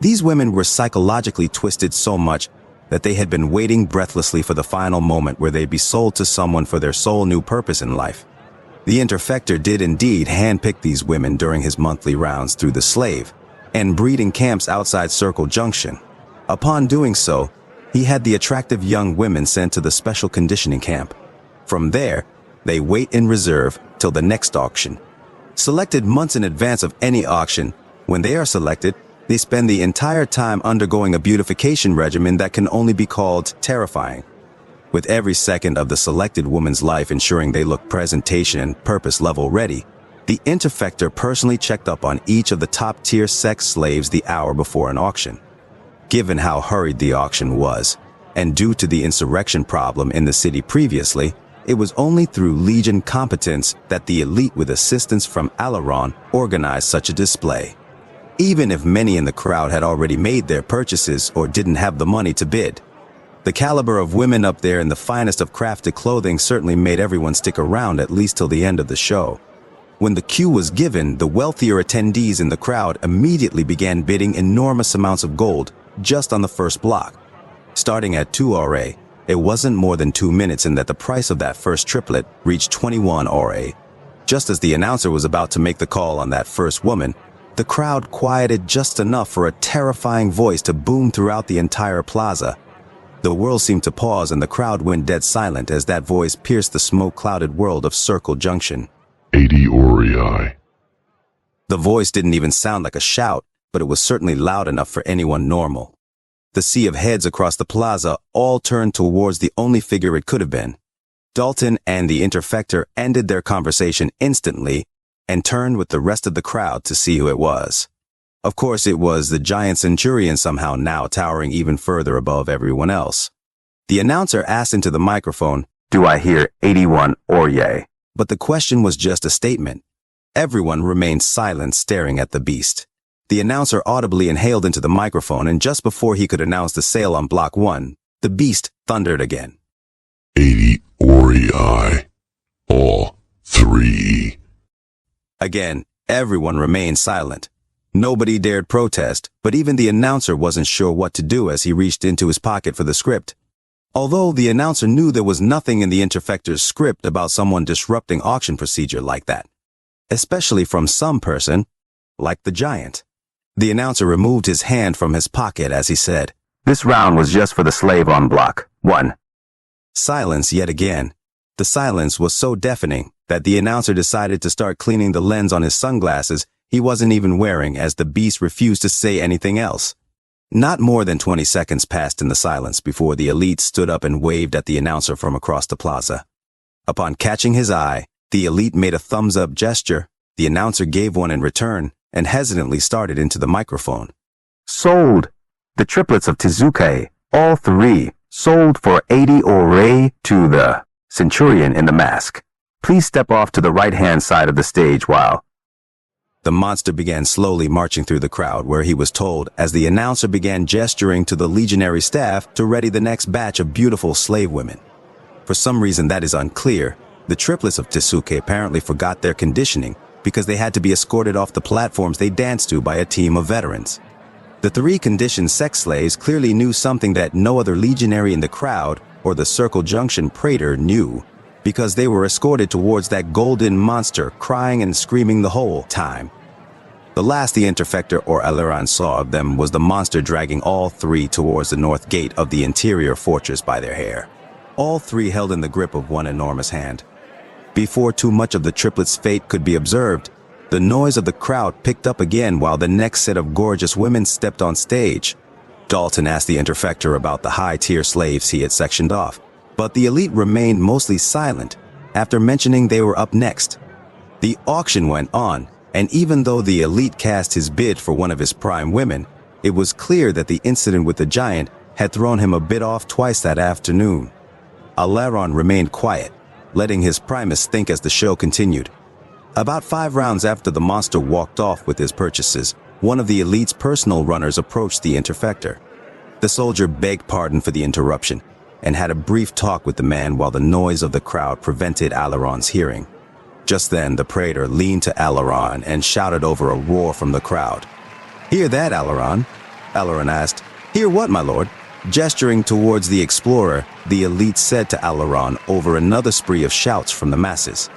These women were psychologically twisted so much that they had been waiting breathlessly for the final moment where they'd be sold to someone for their sole new purpose in life. The Interfector did indeed handpick these women during his monthly rounds through the slave and breeding camps outside Circle Junction. Upon doing so, he had the attractive young women sent to the special conditioning camp. From there, they wait in reserve till the next auction. Selected months in advance of any auction, when they are selected, they spend the entire time undergoing a beautification regimen that can only be called terrifying. With every second of the selected woman's life ensuring they look presentation and purpose level ready, the Interfector personally checked up on each of the top-tier sex slaves the hour before an auction. Given how hurried the auction was, and due to the insurrection problem in the city previously, it was only through Legion competence that the elite with assistance from Alaron organized such a display. Even if many in the crowd had already made their purchases or didn't have the money to bid. The caliber of women up there in the finest of crafted clothing certainly made everyone stick around at least till the end of the show. When the cue was given, the wealthier attendees in the crowd immediately began bidding enormous amounts of gold just on the first block. Starting at 2 ore, it wasn't more than 2 minutes in that the price of that first triplet reached 21 ore. Just as the announcer was about to make the call on that first woman, the crowd quieted just enough for a terrifying voice to boom throughout the entire plaza. The world seemed to pause and the crowd went dead silent as that voice pierced the smoke-clouded world of Circle Junction. 80 Orei. The voice didn't even sound like a shout, but it was certainly loud enough for anyone normal. The sea of heads across the plaza all turned towards the only figure it could have been. Dalton and the Interfector ended their conversation instantly and turned with the rest of the crowd to see who it was. Of course, it was the giant Centurion, somehow now towering even further above everyone else. The announcer asked into the microphone, "Do I hear 81 or yay?" But the question was just a statement. Everyone remained silent, staring at the beast. The announcer audibly inhaled into the microphone, and just before he could announce the sale on Block 1, the beast thundered again. 80 Ori, all 3. Again, everyone remained silent. Nobody dared protest, but even the announcer wasn't sure what to do as he reached into his pocket for the script. Although the announcer knew there was nothing in the Interfector's script about someone disrupting auction procedure like that, especially from some person, like the giant. The announcer removed his hand from his pocket as he said, "This round was just for the slave on Block 1. Silence yet again. The silence was so deafening that the announcer decided to start cleaning the lens on his sunglasses he wasn't even wearing, as the beast refused to say anything else. Not more than 20 seconds passed in the silence before the elite stood up and waved at the announcer from across the plaza. Upon catching his eye, the elite made a thumbs-up gesture. The announcer gave one in return and hesitantly started into the microphone. "Sold! The triplets of Tezuka, all 3, sold for 80 ore to the Centurion in the mask. Please step off to the right-hand side of the stage while..." The monster began slowly marching through the crowd, where he was told as the announcer began gesturing to the legionary staff to ready the next batch of beautiful slave women. For some reason that is unclear, the triplets of Tezuka apparently forgot their conditioning because they had to be escorted off the platforms they danced to by a team of veterans. The 3 conditioned sex slaves clearly knew something that no other legionary in the crowd or the Circle Junction praetor knew, because they were escorted towards that golden monster, crying and screaming the whole time. The last the Interfector or Aileron saw of them was the monster dragging all 3 towards the north gate of the interior fortress by their hair. All 3 held in the grip of one enormous hand. Before too much of the triplets' fate could be observed, the noise of the crowd picked up again while the next set of gorgeous women stepped on stage. Dalton asked the Interfector about the high-tier slaves he had sectioned off, but the elite remained mostly silent after mentioning they were up next. The auction went on, and even though the elite cast his bid for one of his prime women, it was clear that the incident with the giant had thrown him a bit off twice that afternoon. Aileron remained quiet, letting his primus think as the show continued. About 5 rounds after the monster walked off with his purchases, one of the elite's personal runners approached the Interfector. The soldier begged pardon for the interruption and had a brief talk with the man while the noise of the crowd prevented Aileron's hearing. Just then, the praetor leaned to Aileron and shouted over a roar from the crowd. "Hear that, Aileron?" Aileron asked. "Hear what, my lord?" Gesturing towards the explorer, the elite said to Aileron over another spree of shouts from the masses.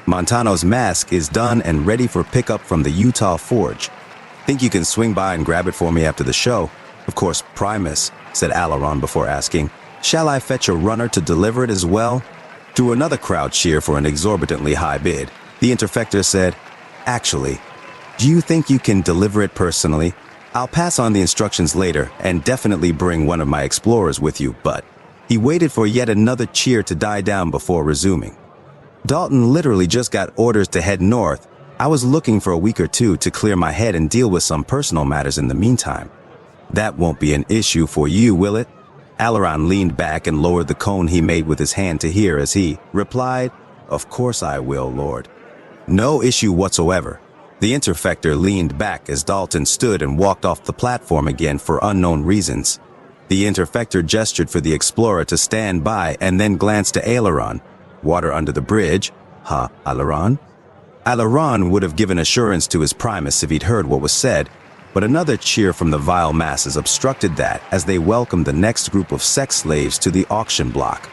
"Montano's mask is done and ready for pickup from the Utah Forge. Think you can swing by and grab it for me after the show?" "Of course, Primus," said Aileron before asking, "Shall I fetch a runner to deliver it as well?" To another crowd cheer for an exorbitantly high bid, the Interfector said, "Actually, do you think you can deliver it personally? I'll pass on the instructions later and definitely bring one of my explorers with you," but he waited for yet another cheer to die down before resuming. "Dalton literally just got orders to head north. I was looking for a week or 2 to clear my head and deal with some personal matters in the meantime." "That won't be an issue for you, will it?" Aileron leaned back and lowered the cone he made with his hand to hear as he replied, "Of course I will, Lord." "No issue whatsoever." The Interfector leaned back as Dalton stood and walked off the platform again for unknown reasons. The Interfector gestured for the explorer to stand by and then glanced to Aileron. "Water under the bridge, huh, Aileron?" Aileron would have given assurance to his primus if he'd heard what was said, but another cheer from the vile masses obstructed that as they welcomed the next group of sex slaves to the auction block.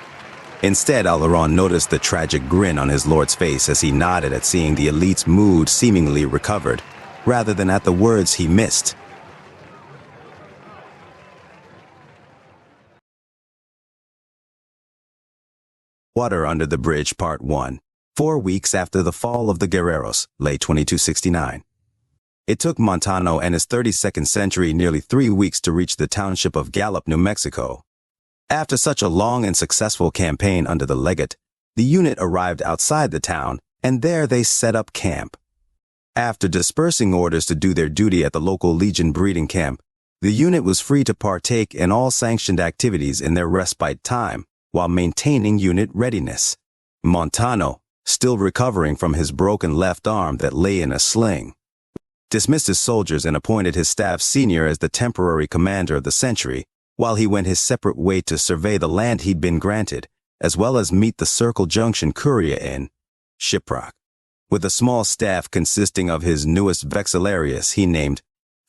Instead, Aileron noticed the tragic grin on his lord's face as he nodded at seeing the elite's mood seemingly recovered, rather than at the words he missed. Water Under the Bridge Part 1. 4 weeks after the fall of the Guerreros, late 2269. It took Montano and his 32nd century nearly 3 weeks to reach the township of Gallup, New Mexico. After such a long and successful campaign under the legate, the unit arrived outside the town, and there they set up camp. After dispersing orders to do their duty at the local Legion breeding camp, the unit was free to partake in all sanctioned activities in their respite time while maintaining unit readiness. Montano, still recovering from his broken left arm that lay in a sling, dismissed his soldiers and appointed his staff senior as the temporary commander of the century, while he went his separate way to survey the land he'd been granted, as well as meet the Circle Junction courier in Shiprock. With a small staff consisting of his newest vexillarius he named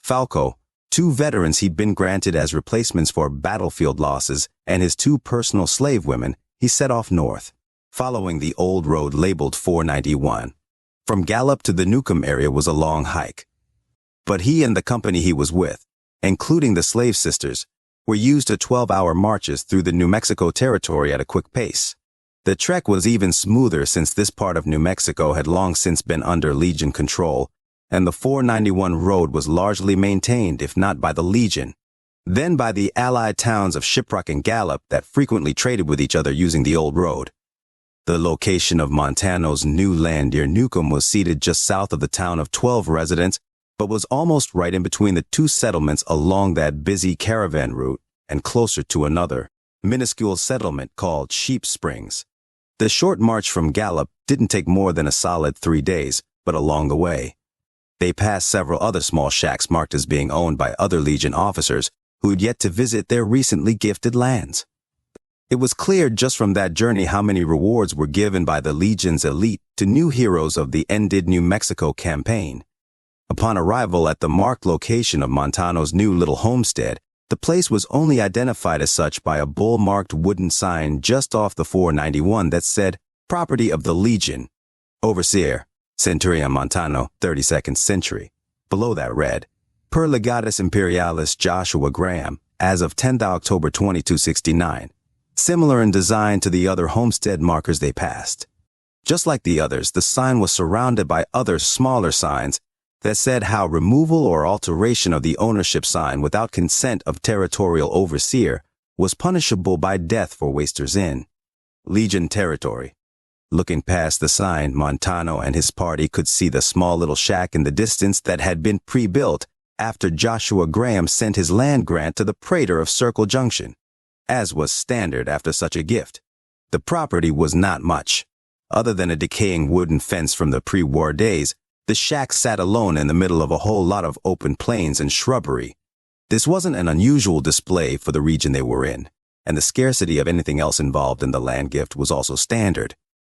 Falco, 2 veterans he'd been granted as replacements for battlefield losses, and his 2 personal slave women, he set off north, following the old road labeled 491. From Gallup to the Newcomb area was a long hike. But he and the company he was with, including the slave sisters, were used to 12-hour marches through the New Mexico territory at a quick pace. The trek was even smoother since this part of New Mexico had long since been under Legion control, and the 491 road was largely maintained, if not by the Legion, then by the allied towns of Shiprock and Gallup that frequently traded with each other using the old road. The location of Montano's new land near Newcomb was seated just south of the town of 12 residents, but was almost right in between the 2 settlements along that busy caravan route and closer to another, minuscule settlement called Sheep Springs. The short march from Gallup didn't take more than a solid 3 days, but along the way, they passed several other small shacks marked as being owned by other Legion officers who'd yet to visit their recently gifted lands. It was clear just from that journey how many rewards were given by the Legion's elite to new heroes of the ended New Mexico campaign. Upon arrival at the marked location of Montano's new little homestead, the place was only identified as such by a bull-marked wooden sign just off the 491 that said, "Property of the Legion. Overseer, Centurion Montano, 32nd century." Below that read, "Per Legatus Imperialis Joshua Graham, as of 10th October 2269. Similar in design to the other homestead markers they passed. Just like the others, the sign was surrounded by other smaller signs that said how removal or alteration of the ownership sign without consent of territorial overseer was punishable by death for Wasters Inn, Legion territory. Looking past the sign, Montano and his party could see the small little shack in the distance that had been pre-built after Joshua Graham sent his land grant to the praetor of Circle Junction, as was standard after such a gift. The property was not much. Other than a decaying wooden fence from the pre-war days, the shack sat alone in the middle of a whole lot of open plains and shrubbery. This wasn't an unusual display for the region they were in, and the scarcity of anything else involved in the land gift was also standard.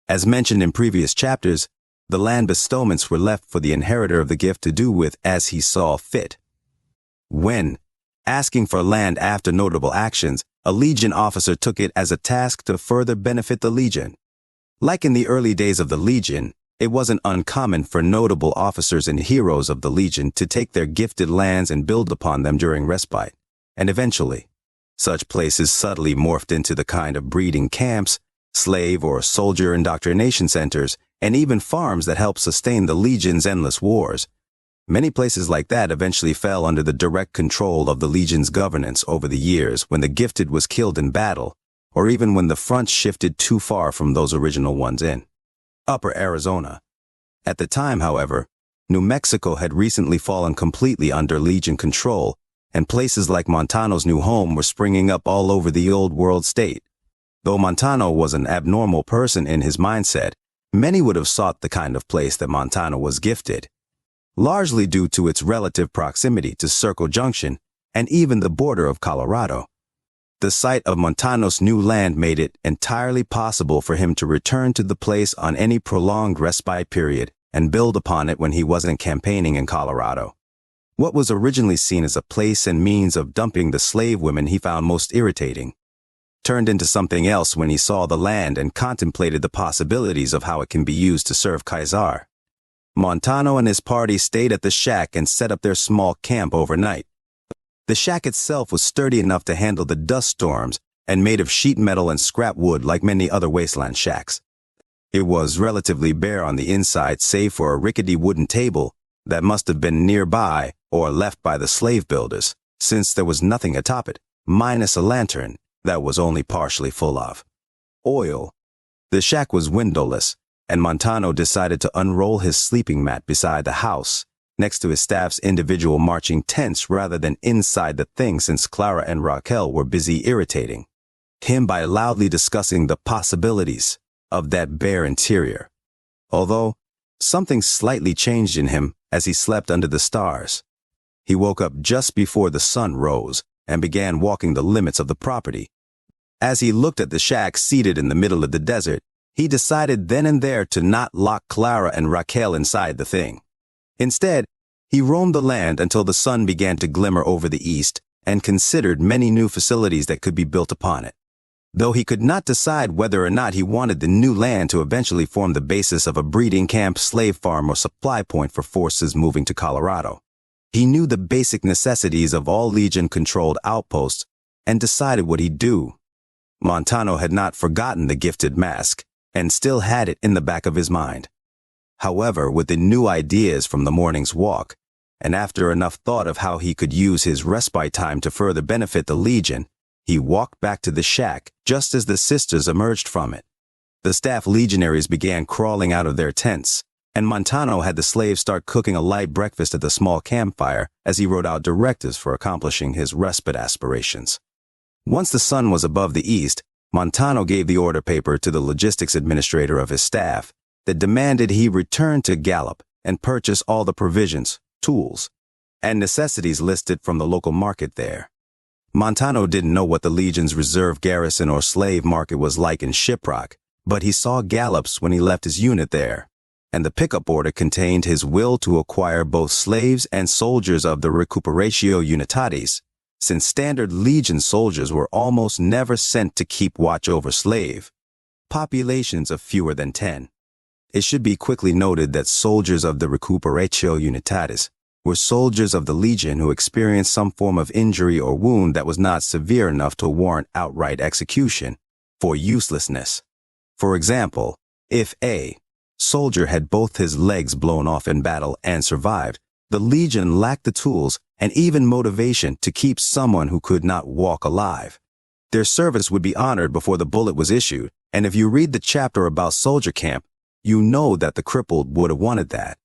As mentioned in previous chapters, the land bestowments were left for the inheritor of the gift to do with as he saw fit. When asking for land after notable actions, a Legion officer took it as a task to further benefit the Legion. Like in the early days of the Legion, it wasn't uncommon for notable officers and heroes of the Legion to take their gifted lands and build upon them during respite, and eventually, such places subtly morphed into the kind of breeding camps, slave or soldier indoctrination centers, and even farms that helped sustain the Legion's endless wars. Many places like that eventually fell under the direct control of the Legion's governance over the years when the gifted was killed in battle, or even when the front shifted too far from those original ones in Upper Arizona. At the time, however, New Mexico had recently fallen completely under Legion control, and places like Montano's new home were springing up all over the Old World state. Though Montano was an abnormal person in his mindset, many would have sought the kind of place that Montano was gifted, largely due to its relative proximity to Circle Junction and even the border of Colorado. The sight of Montano's new land made it entirely possible for him to return to the place on any prolonged respite period and build upon it when he wasn't campaigning in Colorado. What was originally seen as a place and means of dumping the slave women he found most irritating turned into something else when he saw the land and contemplated the possibilities of how it can be used to serve Caesar. Montano and his party stayed at the shack and set up their small camp overnight. The shack itself was sturdy enough to handle the dust storms and made of sheet metal and scrap wood like many other wasteland shacks. It was relatively bare on the inside save for a rickety wooden table that must have been nearby or left by the slave builders, since there was nothing atop it, minus a lantern that was only partially full of oil. The shack was windowless, and Montano decided to unroll his sleeping mat beside the house, next to his staff's individual marching tents rather than inside the thing, since Clara and Raquel were busy irritating him by loudly discussing the possibilities of that bare interior. Although something slightly changed in him as he slept under the stars. He woke up just before the sun rose and began walking the limits of the property. As he looked at the shack seated in the middle of the desert, he decided then and there to not lock Clara and Raquel inside the thing. Instead, he roamed the land until the sun began to glimmer over the east and considered many new facilities that could be built upon it. Though he could not decide whether or not he wanted the new land to eventually form the basis of a breeding camp, slave farm, or supply point for forces moving to Colorado. He knew the basic necessities of all Legion-controlled outposts and decided what he'd do. Montano had not forgotten the gifted mask and still had it in the back of his mind. However, with the new ideas from the morning's walk, and after enough thought of how he could use his respite time to further benefit the Legion, he walked back to the shack just as the sisters emerged from it. The staff legionaries began crawling out of their tents, and Montano had the slaves start cooking a light breakfast at the small campfire as he wrote out directives for accomplishing his respite aspirations. Once the sun was above the east, Montano gave the order paper to the logistics administrator of his staff that demanded he return to Gallup and purchase all the provisions, tools, and necessities listed from the local market there. Montano didn't know what the Legion's reserve garrison or slave market was like in Shiprock, but he saw Gallup's when he left his unit there, and the pickup order contained his will to acquire both slaves and soldiers of the Recuperatio Unitatis, since standard Legion soldiers were almost never sent to keep watch over slave populations of fewer than 10. It should be quickly noted that soldiers of the Recuperatio Unitatis were soldiers of the Legion who experienced some form of injury or wound that was not severe enough to warrant outright execution for uselessness. For example, if a soldier had both his legs blown off in battle and survived, the Legion lacked the tools and even motivation to keep someone who could not walk alive. Their service would be honored before the bullet was issued, and if you read the chapter about Soldier Camp, you know that the crippled would have wanted that.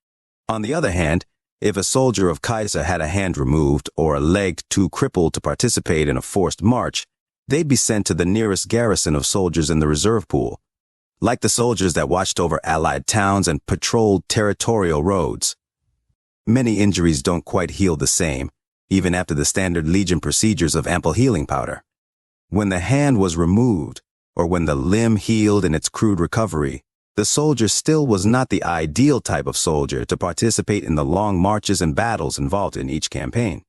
On the other hand, if a soldier of Kaiser had a hand removed or a leg too crippled to participate in a forced march, they'd be sent to the nearest garrison of soldiers in the reserve pool, like the soldiers that watched over Allied towns and patrolled territorial roads. Many injuries don't quite heal the same, even after the standard Legion procedures of ample healing powder. When the hand was removed, or when the limb healed in its crude recovery, the soldier still was not the ideal type of soldier to participate in the long marches and battles involved in each campaign.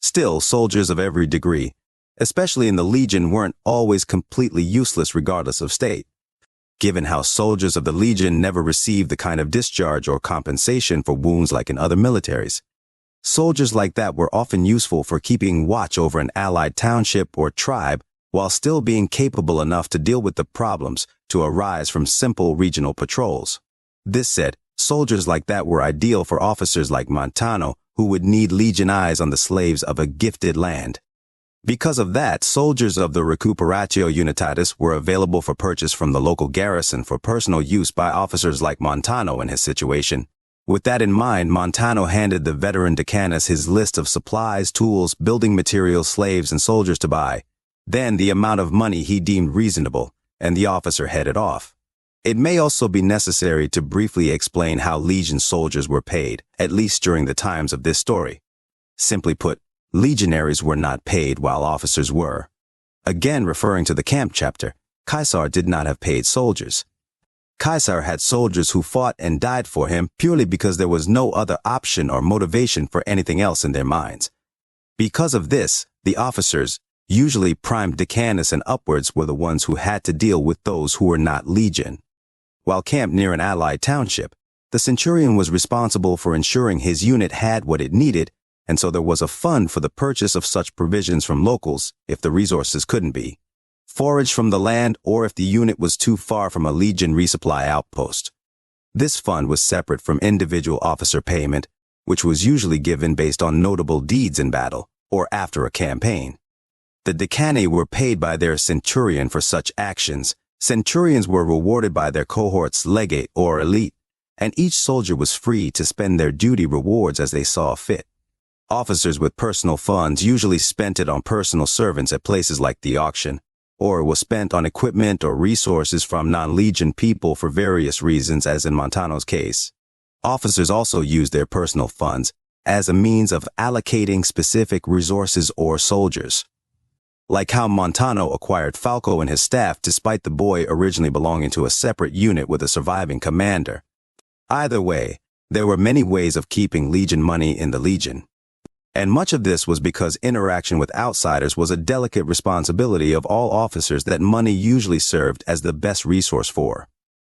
Still, soldiers of every degree, especially in the Legion, weren't always completely useless regardless of state. Given how soldiers of the Legion never received the kind of discharge or compensation for wounds like in other militaries, soldiers like that were often useful for keeping watch over an allied township or tribe while still being capable enough to deal with the problems to arise from simple regional patrols. This said, soldiers like that were ideal for officers like Montano, who would need Legion eyes on the slaves of a gifted land. Because of that, soldiers of the Recuperatio Unitatis were available for purchase from the local garrison for personal use by officers like Montano in his situation. With that in mind, Montano handed the veteran decanus his list of supplies, tools, building materials, slaves, and soldiers to buy, then the amount of money he deemed reasonable, and the officer headed off. It may also be necessary to briefly explain how Legion soldiers were paid, at least during the times of this story. Simply put, legionaries were not paid while officers were. Again, referring to the camp chapter, Caesar did not have paid soldiers. Caesar had soldiers who fought and died for him purely because there was no other option or motivation for anything else in their minds. Because of this, the officers, usually prime decanus and upwards, were the ones who had to deal with those who were not Legion. While camped near an allied township, the centurion was responsible for ensuring his unit had what it needed, and so there was a fund for the purchase of such provisions from locals if the resources couldn't be foraged from the land or if the unit was too far from a Legion resupply outpost. This fund was separate from individual officer payment, which was usually given based on notable deeds in battle or after a campaign. The decani were paid by their centurion for such actions. Centurions were rewarded by their cohort's legate or elite, and each soldier was free to spend their duty rewards as they saw fit. Officers with personal funds usually spent it on personal servants at places like the auction, or was spent on equipment or resources from non-legion people for various reasons, as in Montano's case. Officers also used their personal funds as a means of allocating specific resources or soldiers. Like how Montano acquired Falco and his staff despite the boy originally belonging to a separate unit with a surviving commander. Either way, there were many ways of keeping Legion money in the Legion. And much of this was because interaction with outsiders was a delicate responsibility of all officers that money usually served as the best resource for.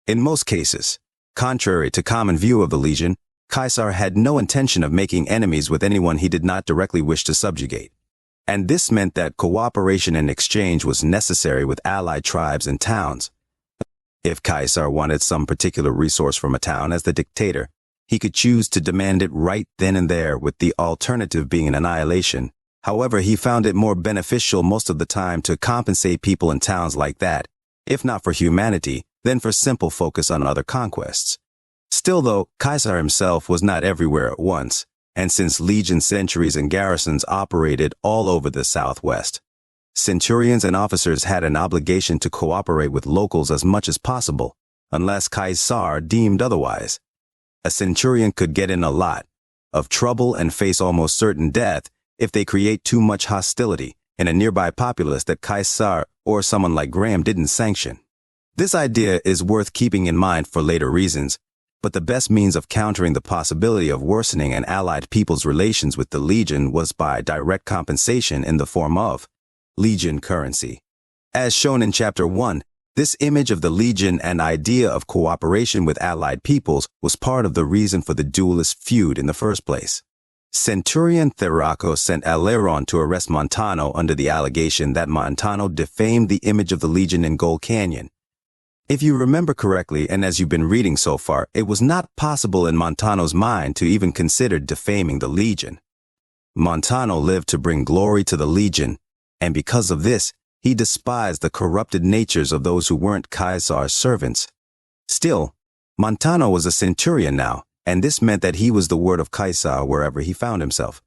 In most cases, contrary to common view of the Legion, Caesar had no intention of making enemies with anyone he did not directly wish to subjugate. And this meant that cooperation and exchange was necessary with allied tribes and towns. If Caesar wanted some particular resource from a town as the dictator, he could choose to demand it right then and there, with the alternative being an annihilation. However, he found it more beneficial most of the time to compensate people in towns like that, if not for humanity, then for simple focus on other conquests. Still though, Caesar himself was not everywhere at once, and since Legion sentries and garrisons operated all over the Southwest, centurions and officers had an obligation to cooperate with locals as much as possible, unless Caesar deemed otherwise. A centurion could get in a lot of trouble and face almost certain death if they create too much hostility in a nearby populace that Caesar or someone like Graham didn't sanction. This idea is worth keeping in mind for later reasons, but the best means of countering the possibility of worsening an allied people's relations with the Legion was by direct compensation in the form of Legion currency. As shown in Chapter 1, this image of the Legion and idea of cooperation with allied peoples was part of the reason for the duelist feud in the first place. Centurion Theraco sent Aleron to arrest Montano under the allegation that Montano defamed the image of the Legion in Gold Canyon. If you remember correctly, and as you've been reading so far, it was not possible in Montano's mind to even consider defaming the Legion. Montano lived to bring glory to the Legion, and because of this, he despised the corrupted natures of those who weren't Caesar's servants. Still, Montano was a centurion now, and this meant that he was the word of Caesar wherever he found himself.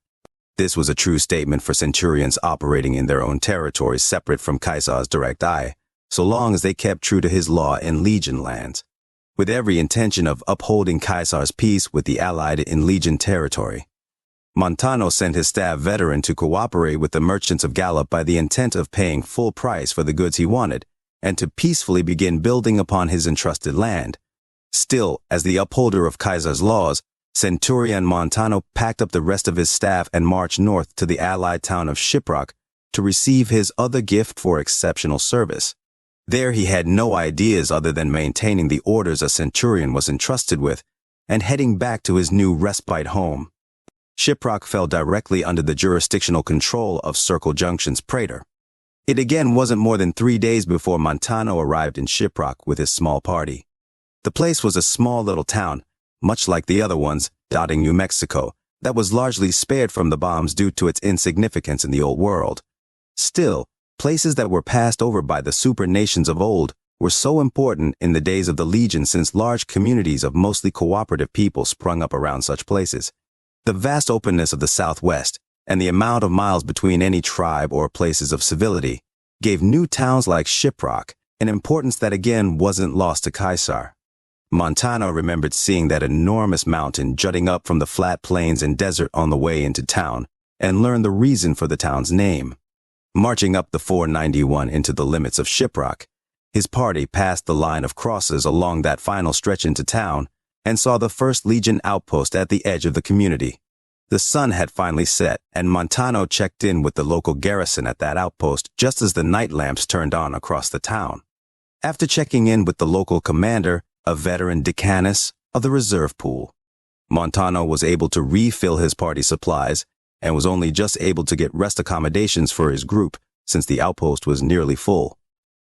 This was a true statement for centurions operating in their own territories separate from Caesar's direct eye, so long as they kept true to his law in Legion lands, with every intention of upholding Caesar's peace with the allied in Legion territory. Montano sent his staff veteran to cooperate with the merchants of Gallup by the intent of paying full price for the goods he wanted, and to peacefully begin building upon his entrusted land. Still, as the upholder of Caesar's laws, Centurion Montano packed up the rest of his staff and marched north to the allied town of Shiprock to receive his other gift for exceptional service. There he had no ideas other than maintaining the orders a centurion was entrusted with and heading back to his new respite home. Shiprock fell directly under the jurisdictional control of Circle Junction's praetor. It again wasn't more than 3 days before Montano arrived in Shiprock with his small party. The place was a small little town, much like the other ones, dotting New Mexico, that was largely spared from the bombs due to its insignificance in the old world. Still, places that were passed over by the super nations of old were so important in the days of the Legion, since large communities of mostly cooperative people sprung up around such places. The vast openness of the Southwest and the amount of miles between any tribe or places of civility gave new towns like Shiprock an importance that again wasn't lost to Caesar. Montano remembered seeing that enormous mountain jutting up from the flat plains and desert on the way into town, and learned the reason for the town's name. Marching up the 491 into the limits of Shiprock, his party passed the line of crosses along that final stretch into town and saw the first Legion outpost at the edge of the community. The sun had finally set, and Montano checked in with the local garrison at that outpost just as the night lamps turned on across the town. After checking in with the local commander, a veteran decanus of the reserve pool, Montano was able to refill his party supplies and was only just able to get rest accommodations for his group since the outpost was nearly full.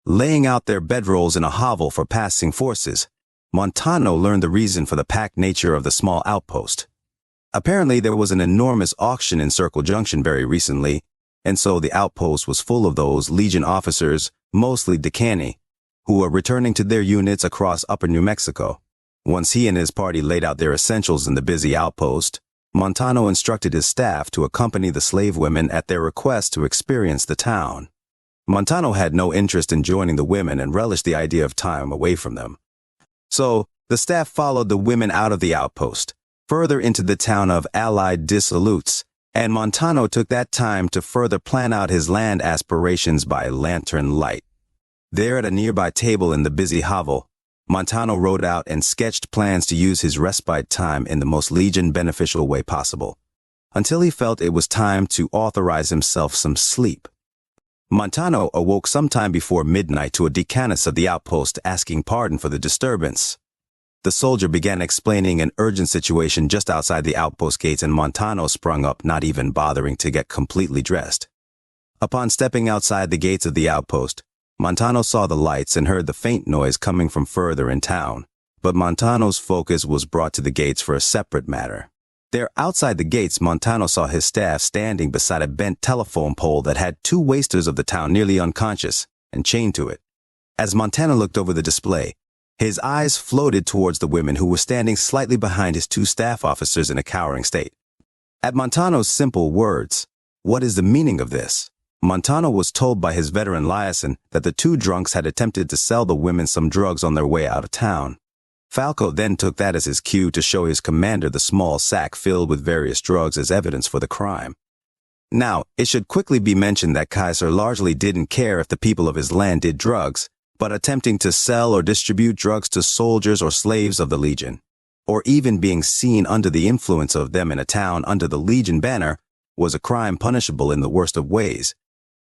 Laying out their bedrolls in a hovel for passing forces, Montano learned the reason for the packed nature of the small outpost. Apparently there was an enormous auction in Circle Junction very recently, and so the outpost was full of those Legion officers, mostly decani, who were returning to their units across upper New Mexico. Once he and his party laid out their essentials in the busy outpost, Montano instructed his staff to accompany the slave women at their request to experience the town. Montano had no interest in joining the women and relished the idea of time away from them. So, the staff followed the women out of the outpost, further into the town of Allied Dissolutes, and Montano took that time to further plan out his land aspirations by lantern light. There at a nearby table in the busy hovel, Montano wrote out and sketched plans to use his respite time in the most Legion-beneficial way possible, until he felt it was time to authorize himself some sleep. Montano awoke sometime before midnight to a decanus of the outpost asking pardon for the disturbance. The soldier began explaining an urgent situation just outside the outpost gates, and Montano sprung up, not even bothering to get completely dressed. Upon stepping outside the gates of the outpost, Montano saw the lights and heard the faint noise coming from further in town, but Montano's focus was brought to the gates for a separate matter. There, outside the gates, Montano saw his staff standing beside a bent telephone pole that had two wasters of the town nearly unconscious and chained to it. As Montano looked over the display, his eyes floated towards the women who were standing slightly behind his two staff officers in a cowering state. At Montano's simple words, "What is the meaning of this?" Montano was told by his veteran liaison that the two drunks had attempted to sell the women some drugs on their way out of town. Falco then took that as his cue to show his commander the small sack filled with various drugs as evidence for the crime. Now, it should quickly be mentioned that Kaiser largely didn't care if the people of his land did drugs, but attempting to sell or distribute drugs to soldiers or slaves of the Legion, or even being seen under the influence of them in a town under the Legion banner, was a crime punishable in the worst of ways.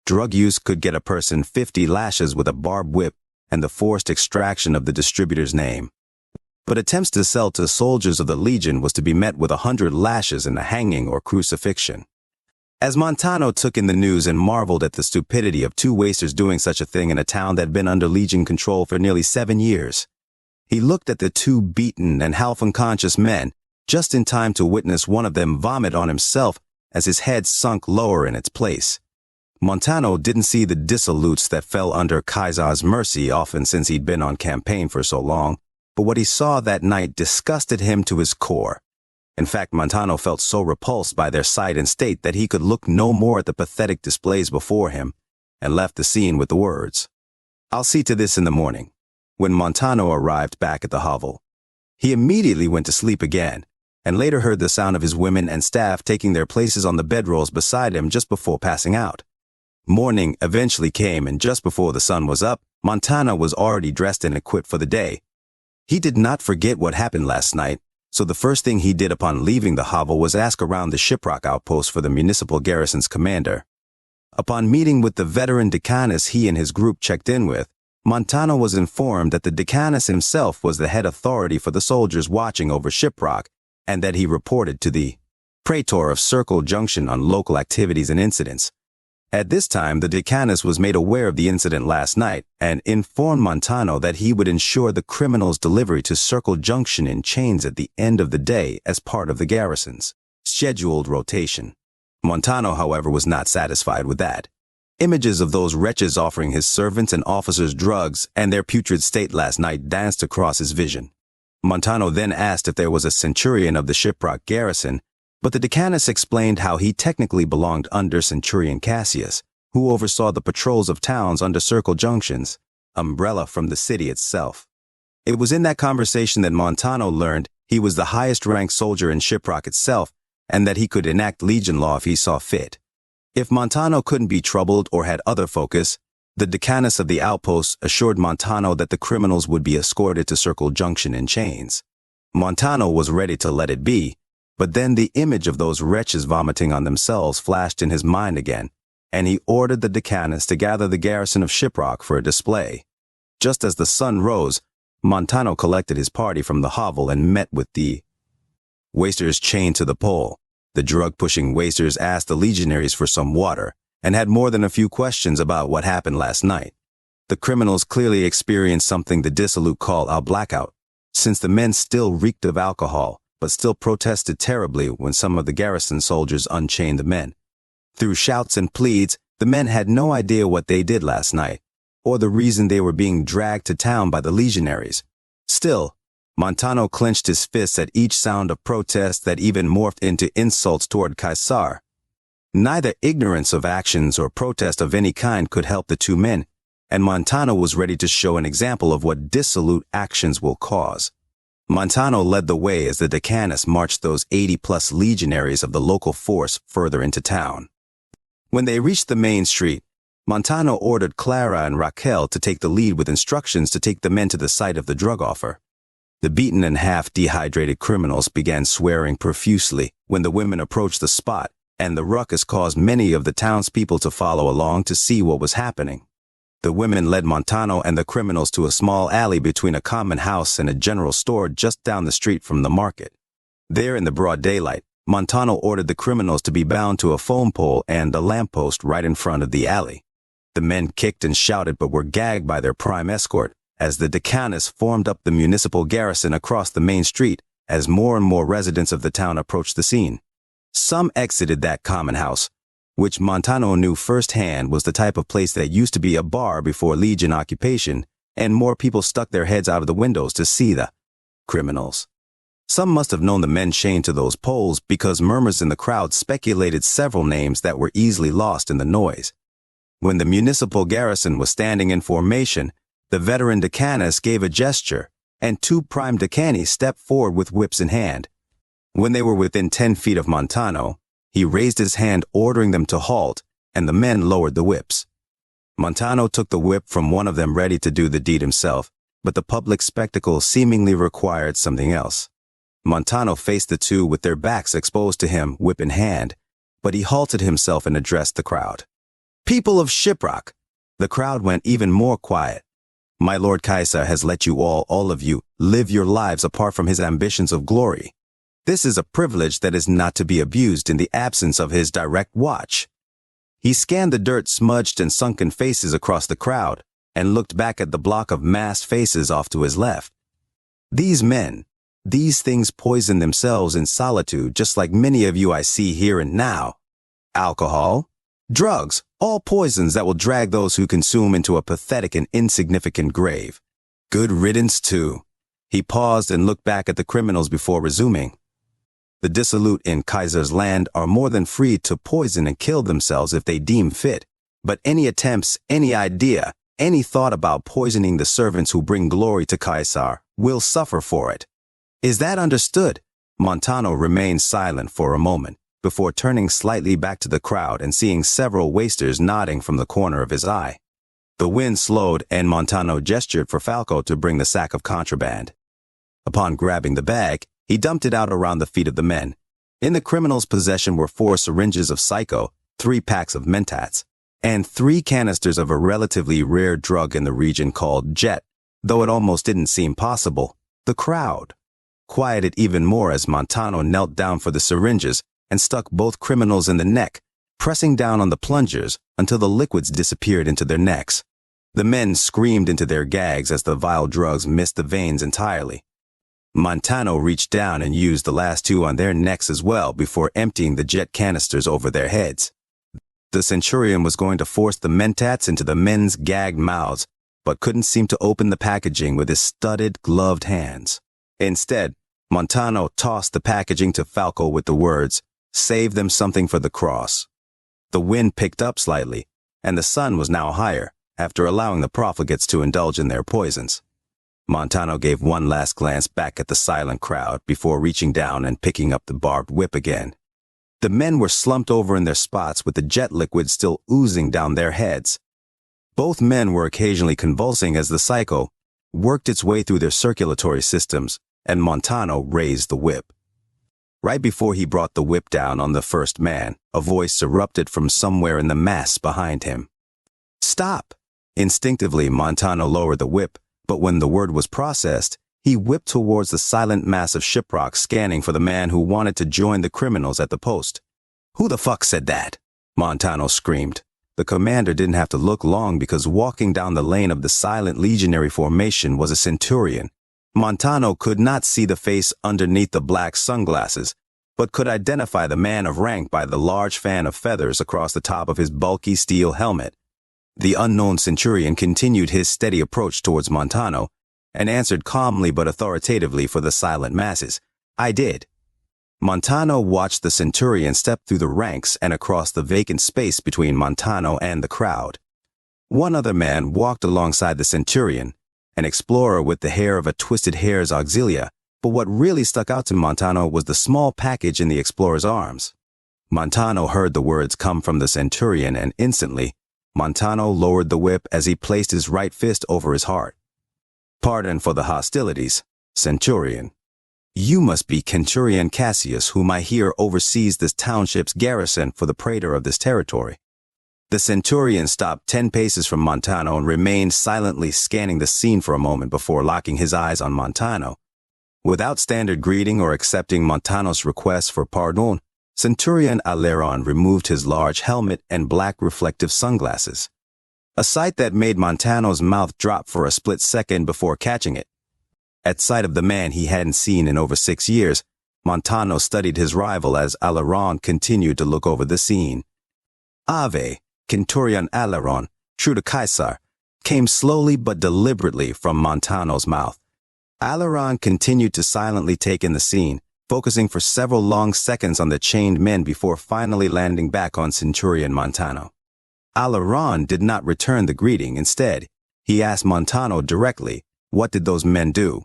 Drug use could get a person 50 lashes with a barbed whip and the forced extraction of the distributor's name. But attempts to sell to soldiers of the Legion was to be met with 100 lashes and a hanging or crucifixion. As Montano took in the news and marveled at the stupidity of two wasters doing such a thing in a town that had been under Legion control for nearly 7 years, he looked at the two beaten and half unconscious men just in time to witness one of them vomit on himself as his head sunk lower in its place. Montano didn't see the dissolutes that fell under Kaiser's mercy often since he'd been on campaign for so long, but what he saw that night disgusted him to his core. In fact, Montano felt so repulsed by their sight and state that he could look no more at the pathetic displays before him, and left the scene with the words, "I'll see to this in the morning." When Montano arrived back at the hovel, he immediately went to sleep again, and later heard the sound of his women and staff taking their places on the bedrolls beside him just before passing out. Morning eventually came, and just before the sun was up, Montano was already dressed and equipped for the day. He did not forget what happened last night, so the first thing he did upon leaving the hovel was ask around the Shiprock outpost for the municipal garrison's commander. Upon meeting with the veteran decanus he and his group checked in with, Montano was informed that the decanus himself was the head authority for the soldiers watching over Shiprock, and that he reported to the praetor of Circle Junction on local activities and incidents. At this time, the decanus was made aware of the incident last night and informed Montano that he would ensure the criminal's delivery to Circle Junction in chains at the end of the day as part of the garrison's scheduled rotation. Montano, however, was not satisfied with that. Images of those wretches offering his servants and officers drugs and their putrid state last night danced across his vision. Montano then asked if there was a centurion of the Shiprock garrison, but the decanus explained how he technically belonged under Centurion Cassius, who oversaw the patrols of towns under Circle Junction's umbrella from the city itself. It was in that conversation that Montano learned he was the highest-ranked soldier in Shiprock itself, and that he could enact Legion law if he saw fit. If Montano couldn't be troubled or had other focus, the decanus of the outpost assured Montano that the criminals would be escorted to Circle Junction in chains. Montano was ready to let it be, but then the image of those wretches vomiting on themselves flashed in his mind again, and he ordered the decanus to gather the garrison of Shiprock for a display. Just as the sun rose, Montano collected his party from the hovel and met with the wasters chained to the pole. The drug-pushing wasters asked the legionaries for some water and had more than a few questions about what happened last night. The criminals clearly experienced something the dissolute call a blackout, since the men still reeked of alcohol, but still protested terribly when some of the garrison soldiers unchained the men. Through shouts and pleads, the men had no idea what they did last night, or the reason they were being dragged to town by the legionaries. Still, Montano clenched his fists at each sound of protest that even morphed into insults toward Caesar. Neither ignorance of actions or protest of any kind could help the two men, and Montano was ready to show an example of what dissolute actions will cause. Montano led the way as the Decanus marched those 80-plus legionaries of the local force further into town. When they reached the main street, Montano ordered Clara and Raquel to take the lead with instructions to take the men to the site of the drug offer. The beaten and half-dehydrated criminals began swearing profusely when the women approached the spot, and the ruckus caused many of the townspeople to follow along to see what was happening. The women led Montano and the criminals to a small alley between a common house and a general store just down the street from the market. There in the broad daylight, Montano ordered the criminals to be bound to a phone pole and a lamppost right in front of the alley. The men kicked and shouted but were gagged by their prime escort as the Decanus formed up the municipal garrison across the main street as more and more residents of the town approached the scene. Some exited that common house, which Montano knew firsthand was the type of place that used to be a bar before Legion occupation, and more people stuck their heads out of the windows to see the criminals. Some must have known the men chained to those poles because murmurs in the crowd speculated several names that were easily lost in the noise. When the municipal garrison was standing in formation, the veteran Decanus gave a gesture, and two prime Decani stepped forward with whips in hand. When they were within 10 feet of Montano, he raised his hand ordering them to halt, and the men lowered the whips. Montano took the whip from one of them ready to do the deed himself, but the public spectacle seemingly required something else. Montano faced the two with their backs exposed to him, whip in hand, but he halted himself and addressed the crowd. "People of Shiprock!" The crowd went even more quiet. "My Lord Caesar has let you all of you, live your lives apart from his ambitions of glory. This is a privilege that is not to be abused in the absence of his direct watch." He scanned the dirt-smudged and sunken faces across the crowd and looked back at the block of masked faces off to his left. These men, these things poison themselves in solitude just like many of you I see here and now. Alcohol, drugs, all poisons that will drag those who consume into a pathetic and insignificant grave. Good riddance too. He paused and looked back at the criminals before resuming. The dissolute in Caesar's land are more than free to poison and kill themselves if they deem fit, but any attempts, any idea, any thought about poisoning the servants who bring glory to Caesar will suffer for it. Is that understood? Montano remained silent for a moment, before turning slightly back to the crowd and seeing several wasters nodding from the corner of his eye. The wind slowed and Montano gestured for Falco to bring the sack of contraband. Upon grabbing the bag, he dumped it out around the feet of the men. In the criminal's possession were 4 syringes of Psycho, 3 packs of Mentats, and 3 canisters of a relatively rare drug in the region called Jet, though it almost didn't seem possible. The crowd quieted even more as Montano knelt down for the syringes and stuck both criminals in the neck, pressing down on the plungers until the liquids disappeared into their necks. The men screamed into their gags as the vile drugs missed the veins entirely. Montano reached down and used the last 2 on their necks as well before emptying the Jet canisters over their heads. The Centurion was going to force the Mentats into the men's gagged mouths, but couldn't seem to open the packaging with his studded, gloved hands. Instead, Montano tossed the packaging to Falco with the words, "Save them something for the cross." The wind picked up slightly, and the sun was now higher, after allowing the profligates to indulge in their poisons. Montano gave one last glance back at the silent crowd before reaching down and picking up the barbed whip again. The men were slumped over in their spots with the Jet liquid still oozing down their heads. Both men were occasionally convulsing as the Psycho worked its way through their circulatory systems, and Montano raised the whip. Right before he brought the whip down on the first man, a voice erupted from somewhere in the mass behind him. "Stop!" Instinctively, Montano lowered the whip, but when the word was processed, he whipped towards the silent mass of Shiprock scanning for the man who wanted to join the criminals at the post. "Who the fuck said that?" Montano screamed. The commander didn't have to look long because walking down the lane of the silent legionary formation was a centurion. Montano could not see the face underneath the black sunglasses, but could identify the man of rank by the large fan of feathers across the top of his bulky steel helmet. The unknown centurion continued his steady approach towards Montano, and answered calmly but authoritatively for the silent masses, "I did." Montano watched the centurion step through the ranks and across the vacant space between Montano and the crowd. One other man walked alongside the centurion, an explorer with the hair of a twisted hare's auxilia, but what really stuck out to Montano was the small package in the explorer's arms. Montano heard the words come from the centurion, and instantly, Montano lowered the whip as he placed his right fist over his heart. "Pardon for the hostilities, Centurion. You must be Centurion Cassius, whom I hear oversees this township's garrison for the praetor of this territory." The centurion stopped 10 paces from Montano and remained silently scanning the scene for a moment before locking his eyes on Montano. Without standard greeting or accepting Montano's request for pardon, Centurion Aleron removed his large helmet and black reflective sunglasses, a sight that made Montano's mouth drop for a split second before catching it. At sight of the man he hadn't seen in over 6 years, Montano studied his rival as Aleron continued to look over the scene. "Ave, Centurion Aleron, true to Caesar," came slowly but deliberately from Montano's mouth. Aleron continued to silently take in the scene, focusing for several long seconds on the chained men before finally landing back on Centurion Montano. Aleron did not return the greeting. Instead, he asked Montano directly, "What did those men do?"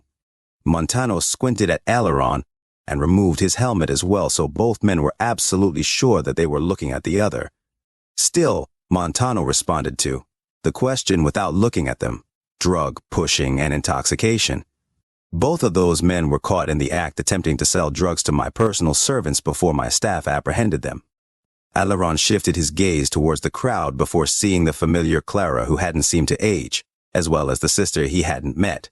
Montano squinted at Aleron and removed his helmet as well, so both men were absolutely sure that they were looking at the other. Still, Montano responded to the question without looking at them: drug, pushing, and intoxication. Both of those men were caught in the act attempting to sell drugs to my personal servants before my staff apprehended them. Aleron shifted his gaze towards the crowd before seeing the familiar Clara, who hadn't seemed to age, as well as the sister he hadn't met.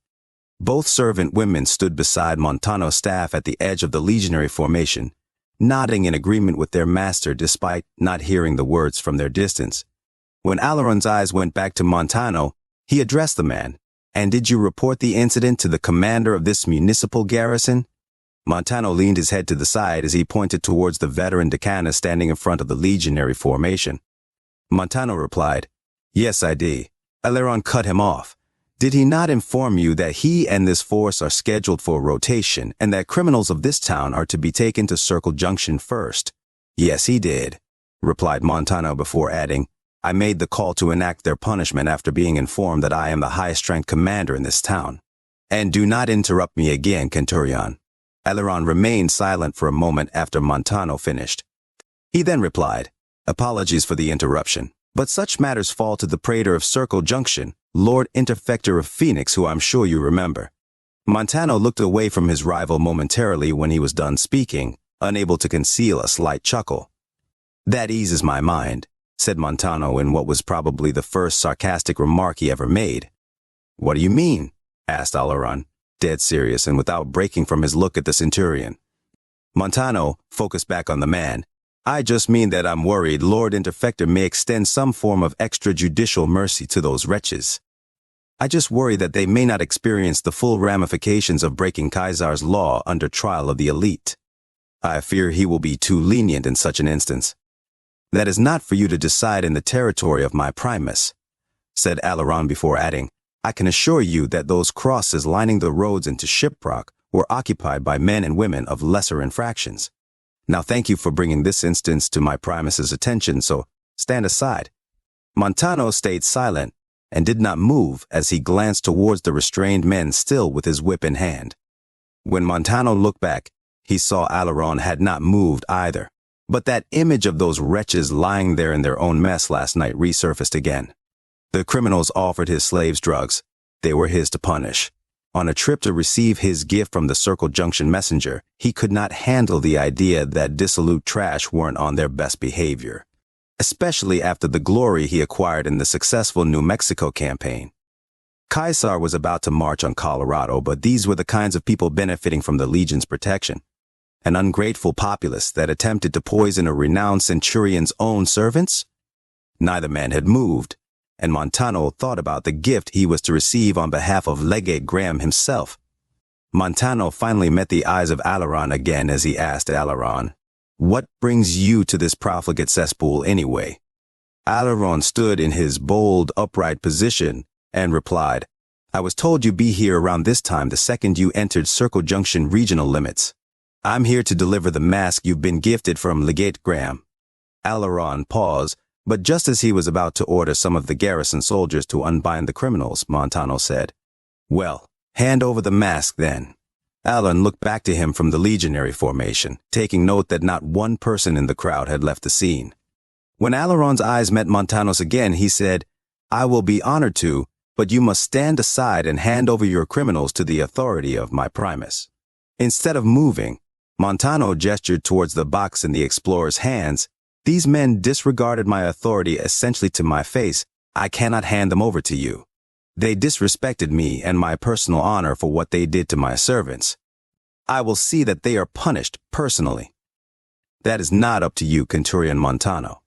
Both servant women stood beside Montano's staff at the edge of the legionary formation, nodding in agreement with their master despite not hearing the words from their distance. When Aleron's eyes went back to Montano, he addressed the man. "And did you report the incident to the commander of this municipal garrison?" Montano leaned his head to the side as he pointed towards the veteran decanus standing in front of the legionary formation. Montano replied, "Yes, I did." Aleron cut him off. "Did he not inform you that he and this force are scheduled for rotation and that criminals of this town are to be taken to Circle Junction first?" "Yes, he did," replied Montano before adding, "I made the call to enact their punishment after being informed that I am the highest-ranked commander in this town. And do not interrupt me again, Centurion." Aleron remained silent for a moment after Montano finished. He then replied, "Apologies for the interruption, but such matters fall to the praetor of Circle Junction, Lord Interfector of Phoenix, who I'm sure you remember." Montano looked away from his rival momentarily when he was done speaking, unable to conceal a slight chuckle. "That eases my mind," said Montano in what was probably the first sarcastic remark he ever made. "What do you mean?" asked Aleron, dead serious and without breaking from his look at the centurion. Montano focused back on the man. "I just mean that I'm worried Lord Interfector may extend some form of extrajudicial mercy to those wretches. I just worry that they may not experience the full ramifications of breaking Caesar's law under trial of the elite. I fear he will be too lenient in such an instance." "That is not for you to decide in the territory of my primus," said Aleron before adding, "I can assure you that those crosses lining the roads into Shiprock were occupied by men and women of lesser infractions. Now thank you for bringing this instance to my primus's attention, so stand aside." Montano stayed silent and did not move as he glanced towards the restrained men still with his whip in hand. When Montano looked back, he saw Aleron had not moved either. But that image of those wretches lying there in their own mess last night resurfaced again. The criminals offered his slaves drugs. They were his to punish. On a trip to receive his gift from the Circle Junction messenger, he could not handle the idea that dissolute trash weren't on their best behavior, especially after the glory he acquired in the successful New Mexico campaign. Caesar was about to march on Colorado, but these were the kinds of people benefiting from the Legion's protection. An ungrateful populace that attempted to poison a renowned centurion's own servants? Neither man had moved, and Montano thought about the gift he was to receive on behalf of Legate Graham himself. Montano finally met the eyes of Alaron again as he asked Alaron, "What brings you to this profligate cesspool anyway?" Alaron stood in his bold, upright position and replied, "I was told you'd be here around this time the second you entered Circle Junction regional limits. I'm here to deliver the mask you've been gifted from Legate Graham." Alaron paused, but just as he was about to order some of the garrison soldiers to unbind the criminals, Montano said, "Well, hand over the mask then." Alaron looked back to him from the legionary formation, taking note that not one person in the crowd had left the scene. When Alaron's eyes met Montano's again, he said, "I will be honored to, but you must stand aside and hand over your criminals to the authority of my Primus." Instead of moving, Montano gestured towards the box in the explorer's hands. "These men disregarded my authority essentially to my face. I cannot hand them over to you. They disrespected me and my personal honor for what they did to my servants. I will see that they are punished personally. That is not up to you, Centurion Montano.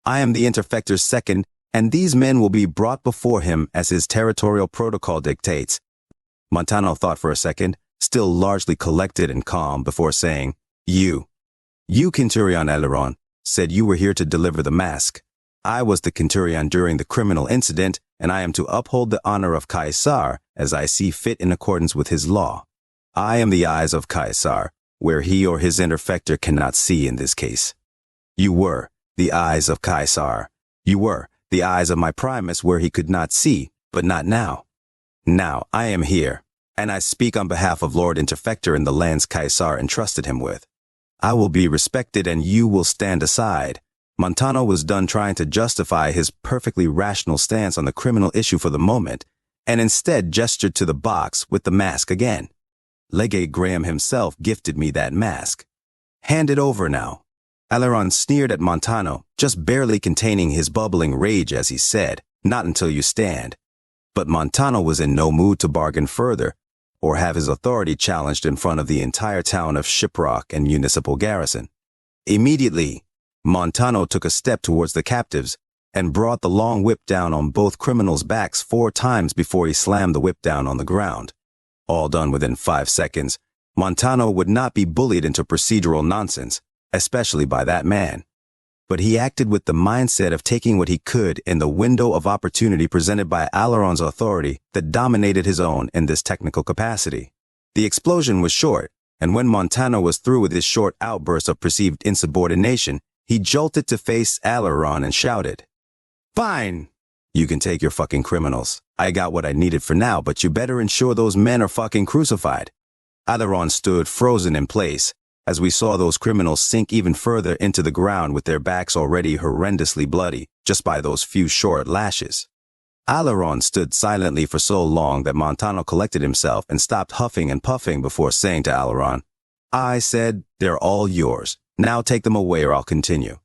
I am the Interfector's second, and these men will be brought before him as his territorial protocol dictates." Montano thought for a second, still largely collected and calm, before saying, You, Centurion Alaron, said you were here to deliver the mask. I was the Centurion during the criminal incident, and I am to uphold the honor of Caesar as I see fit in accordance with his law. I am the eyes of Caesar, where he or his Interfector cannot see in this case. You were the eyes of Caesar. You were the eyes of my Primus where he could not see, but not now. Now I am here, and I speak on behalf of Lord Interfector in the lands Caesar entrusted him with. I will be respected and you will stand aside." Montano was done trying to justify his perfectly rational stance on the criminal issue for the moment, and instead gestured to the box with the mask again. "Legate Graham himself gifted me that mask. Hand it over now." Alaron sneered at Montano, just barely containing his bubbling rage as he said, "Not until you stand." But Montano was in no mood to bargain further, or have his authority challenged in front of the entire town of Shiprock and municipal garrison. Immediately, Montano took a step towards the captives and brought the long whip down on both criminals' backs 4 times before he slammed the whip down on the ground. All done within 5 seconds, Montano would not be bullied into procedural nonsense, especially by that man. But he acted with the mindset of taking what he could in the window of opportunity presented by Alaron's authority that dominated his own in this technical capacity. The explosion was short, and when Montano was through with his short outburst of perceived insubordination, he jolted to face Alaron and shouted, "Fine! You can take your fucking criminals. I got what I needed for now, but you better ensure those men are fucking crucified." Alaron stood frozen in place, as we saw those criminals sink even further into the ground with their backs already horrendously bloody just by those few short lashes. Alaron stood silently for so long that Montano collected himself and stopped huffing and puffing before saying to Alaron, "I said, they're all yours. Now take them away or I'll continue."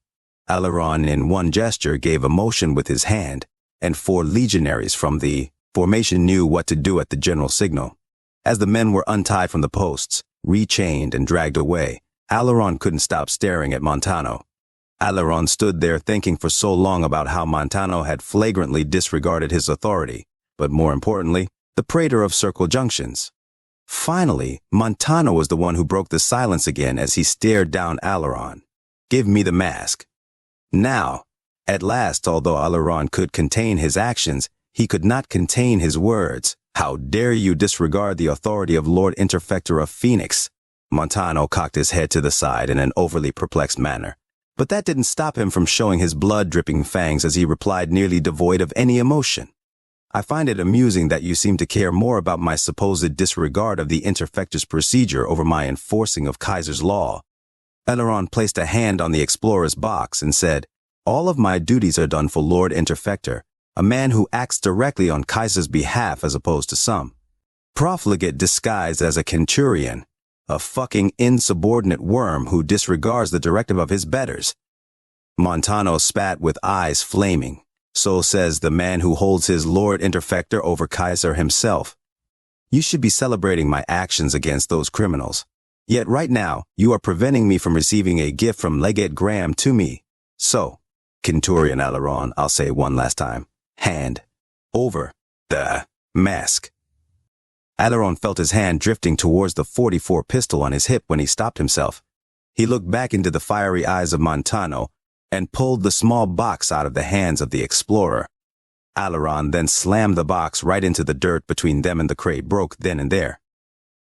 Alaron in one gesture gave a motion with his hand, and 4 legionaries from the formation knew what to do at the general signal. As the men were untied from the posts, rechained and dragged away, Alaron couldn't stop staring at Montano. Alaron stood there thinking for so long about how Montano had flagrantly disregarded his authority, but more importantly, the praetor of Circle Junctions. Finally, Montano was the one who broke the silence again as he stared down Alaron. "Give me the mask." Now, at last, although Alaron could contain his actions, he could not contain his words. "How dare you disregard the authority of Lord Interfector of Phoenix?" Montano cocked his head to the side in an overly perplexed manner, but that didn't stop him from showing his blood-dripping fangs as he replied, nearly devoid of any emotion. "I find it amusing that you seem to care more about my supposed disregard of the Interfector's procedure over my enforcing of Kaiser's law." Alaron placed a hand on the explorer's box and said, "All of my duties are done for Lord Interfector, a man who acts directly on Kaiser's behalf as opposed to some profligate disguised as a centurion, a fucking insubordinate worm who disregards the directive of his betters." Montano spat with eyes flaming. "So says the man who holds his Lord Interfector over Kaiser himself. You should be celebrating my actions against those criminals. Yet right now, you are preventing me from receiving a gift from Legate Graham to me. So, Centurion Alaron, I'll say one last time. Hand over the mask." Alaron felt his hand drifting towards the .44 pistol on his hip when he stopped himself. He looked back into the fiery eyes of Montano and pulled the small box out of the hands of the explorer. Alaron then slammed the box right into the dirt between them, and the crate broke then and there.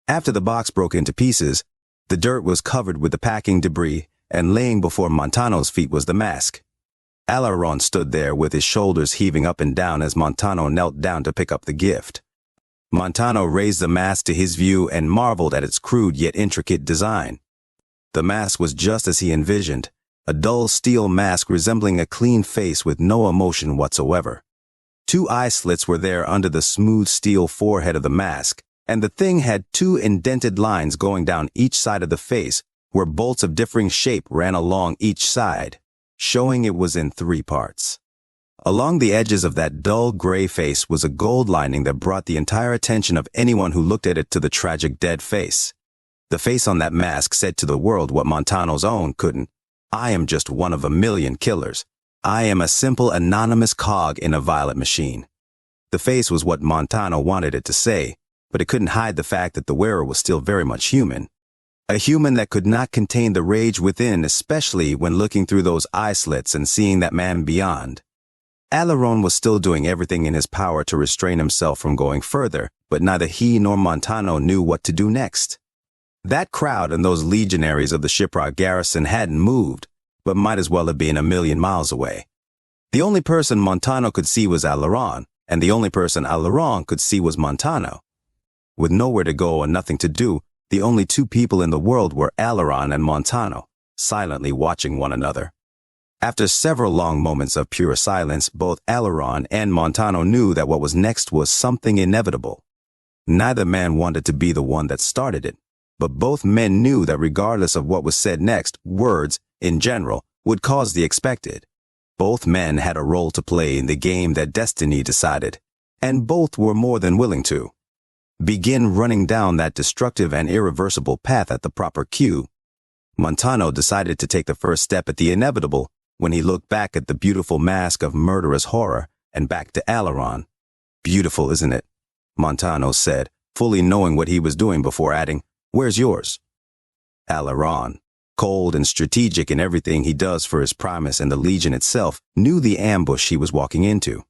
After the box broke into pieces, the dirt was covered with the packing debris, and laying before Montano's feet was the mask. Alaron stood there with his shoulders heaving up and down as Montano knelt down to pick up the gift. Montano raised the mask to his view and marveled at its crude yet intricate design. The mask was just as he envisioned, a dull steel mask resembling a clean face with no emotion whatsoever. 2 eye slits were there under the smooth steel forehead of the mask, and the thing had 2 indented lines going down each side of the face, where bolts of differing shape ran along each side, showing it was in 3 parts. Along the edges of that dull gray face was a gold lining that brought the entire attention of anyone who looked at it to the tragic dead face. The face on that mask said to the world what Montano's own couldn't. I am just one of a million killers. I am a simple anonymous cog in a violent machine. The face was what Montano wanted it to say, but it couldn't hide the fact that the wearer was still very much human. A human that could not contain the rage within, especially when looking through those eye slits and seeing that man beyond. Alaron was still doing everything in his power to restrain himself from going further, but neither he nor Montano knew what to do next. That crowd and those legionaries of the Shiprock garrison hadn't moved, but might as well have been a million miles away. The only person Montano could see was Alaron, and the only person Alaron could see was Montano. With nowhere to go and nothing to do, the only 2 people in the world were Alaron and Montano, silently watching one another. After several long moments of pure silence, both Alaron and Montano knew that what was next was something inevitable. Neither man wanted to be the one that started it, but both men knew that regardless of what was said next, words, in general, would cause the expected. Both men had a role to play in the game that destiny decided, and both were more than willing to begin running down that destructive and irreversible path at the proper cue. Montano decided to take the first step at the inevitable when he looked back at the beautiful mask of murderous horror and back to Alaron. Beautiful, isn't it? Montano said, fully knowing what he was doing before adding, where's yours? Alaron, cold and strategic in everything he does for his Primus and the Legion itself, knew the ambush he was walking into.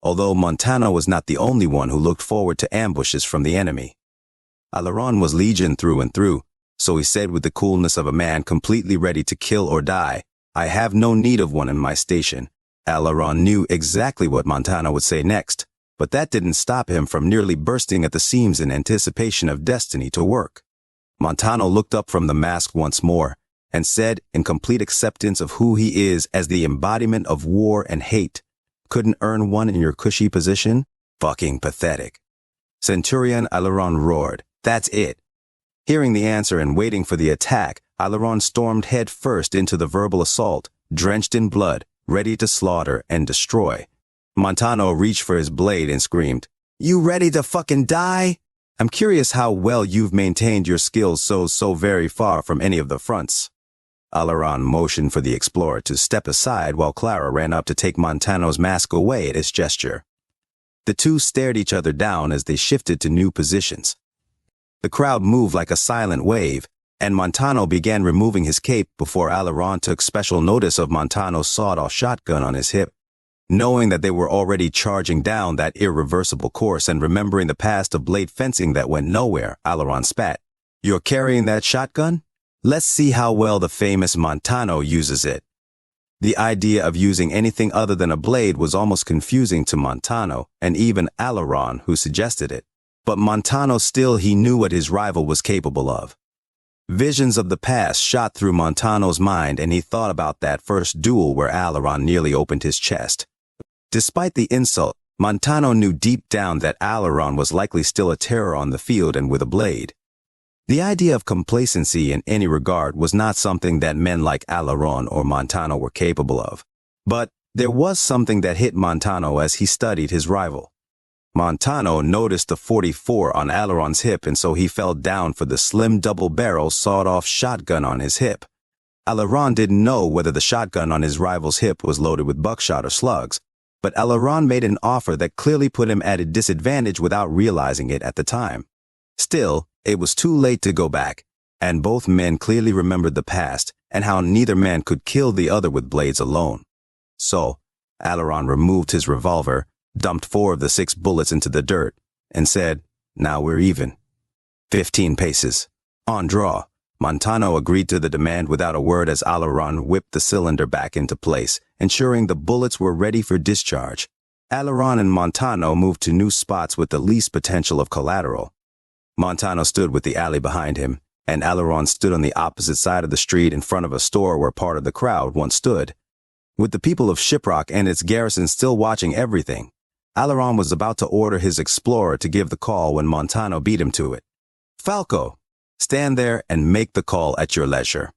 Although Montano was not the only one who looked forward to ambushes from the enemy. Alaron was Legion through and through, so he said with the coolness of a man completely ready to kill or die, I have no need of one in my station. Alaron knew exactly what Montano would say next, but that didn't stop him from nearly bursting at the seams in anticipation of destiny to work. Montano looked up from the mask once more and said, in complete acceptance of who he is as the embodiment of war and hate, couldn't earn one in your cushy position? Fucking pathetic. Centurion Alaron roared, that's it. Hearing the answer and waiting for the attack, Alaron stormed head first into the verbal assault, drenched in blood, ready to slaughter and destroy. Montano reached for his blade and screamed, you ready to fucking die? I'm curious how well you've maintained your skills so very far from any of the fronts. Alaron motioned for the explorer to step aside while Clara ran up to take Montano's mask away at his gesture. The 2 stared each other down as they shifted to new positions. The crowd moved like a silent wave, and Montano began removing his cape before Alaron took special notice of Montano's sawed-off shotgun on his hip. Knowing that they were already charging down that irreversible course and remembering the past of blade fencing that went nowhere, Alaron spat. You're carrying that shotgun? Let's see how well the famous Montano uses it. The idea of using anything other than a blade was almost confusing to Montano and even Alaron, who suggested it. But Montano still he knew what his rival was capable of. Visions of the past shot through Montano's mind, and he thought about that first duel where Alaron nearly opened his chest. Despite the insult, Montano knew deep down that Alaron was likely still a terror on the field and with a blade. The idea of complacency in any regard was not something that men like Alaron or Montano were capable of. But there was something that hit Montano as he studied his rival. Montano noticed the .44 on Alaron's hip, and so he fell down for the slim double-barrel sawed-off shotgun on his hip. Alaron didn't know whether the shotgun on his rival's hip was loaded with buckshot or slugs, but Alaron made an offer that clearly put him at a disadvantage without realizing it at the time. Still, it was too late to go back, and both men clearly remembered the past and how neither man could kill the other with blades alone. So, Alaron removed his revolver, dumped 4 of the 6 bullets into the dirt, and said, "Now we're even." 15 paces. On draw, Montano agreed to the demand without a word as Alaron whipped the cylinder back into place, ensuring the bullets were ready for discharge. Alaron and Montano moved to new spots with the least potential of collateral. Montano stood with the alley behind him, and Alaron stood on the opposite side of the street in front of a store where part of the crowd once stood. With the people of Shiprock and its garrison still watching everything, Alaron was about to order his explorer to give the call when Montano beat him to it. "Falco, stand there and make the call at your leisure."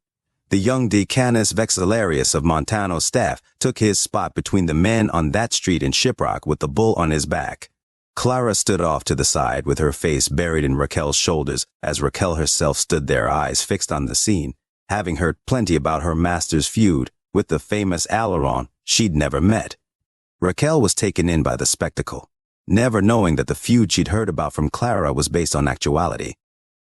The young Decanus Vexillarius of Montano's staff took his spot between the men on that street in Shiprock with the bull on his back. Clara stood off to the side with her face buried in Raquel's shoulders as Raquel herself stood there, eyes fixed on the scene, having heard plenty about her master's feud with the famous Alaron she'd never met. Raquel was taken in by the spectacle, never knowing that the feud she'd heard about from Clara was based on actuality.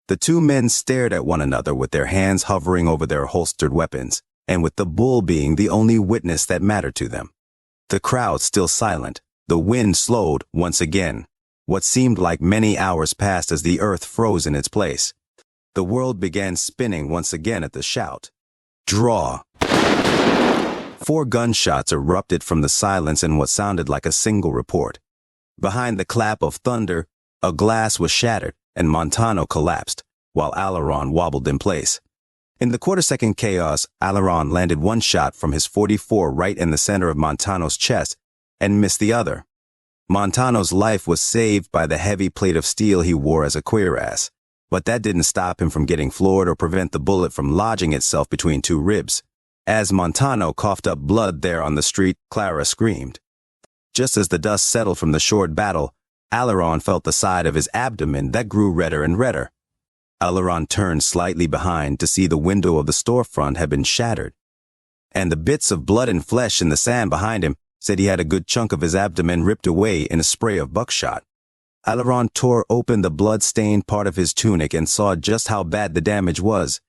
The two men stared at one another with their hands hovering over their holstered weapons, and with the bull being the only witness that mattered to them. The crowd still silent, the wind slowed once again. What seemed like many hours passed as the earth froze in its place. The world began spinning once again at the shout. "Draw!" 4 gunshots erupted from the silence in what sounded like a single report. Behind the clap of thunder, a glass was shattered and Montano collapsed, while Alaron wobbled in place. In the quarter-second chaos, Alaron landed 1 shot from his .44 right in the center of Montano's chest and missed the other. Montano's life was saved by the heavy plate of steel he wore as a cuirass, but that didn't stop him from getting floored or prevent the bullet from lodging itself between 2 ribs. As Montano coughed up blood there on the street, Clara screamed. Just as the dust settled from the short battle, Alaron felt the side of his abdomen that grew redder and redder. Alaron turned slightly behind to see the window of the storefront had been shattered, and the bits of blood and flesh in the sand behind him said he had a good chunk of his abdomen ripped away in a spray of buckshot. Alaron tore open the blood-stained part of his tunic and saw just how bad the damage was.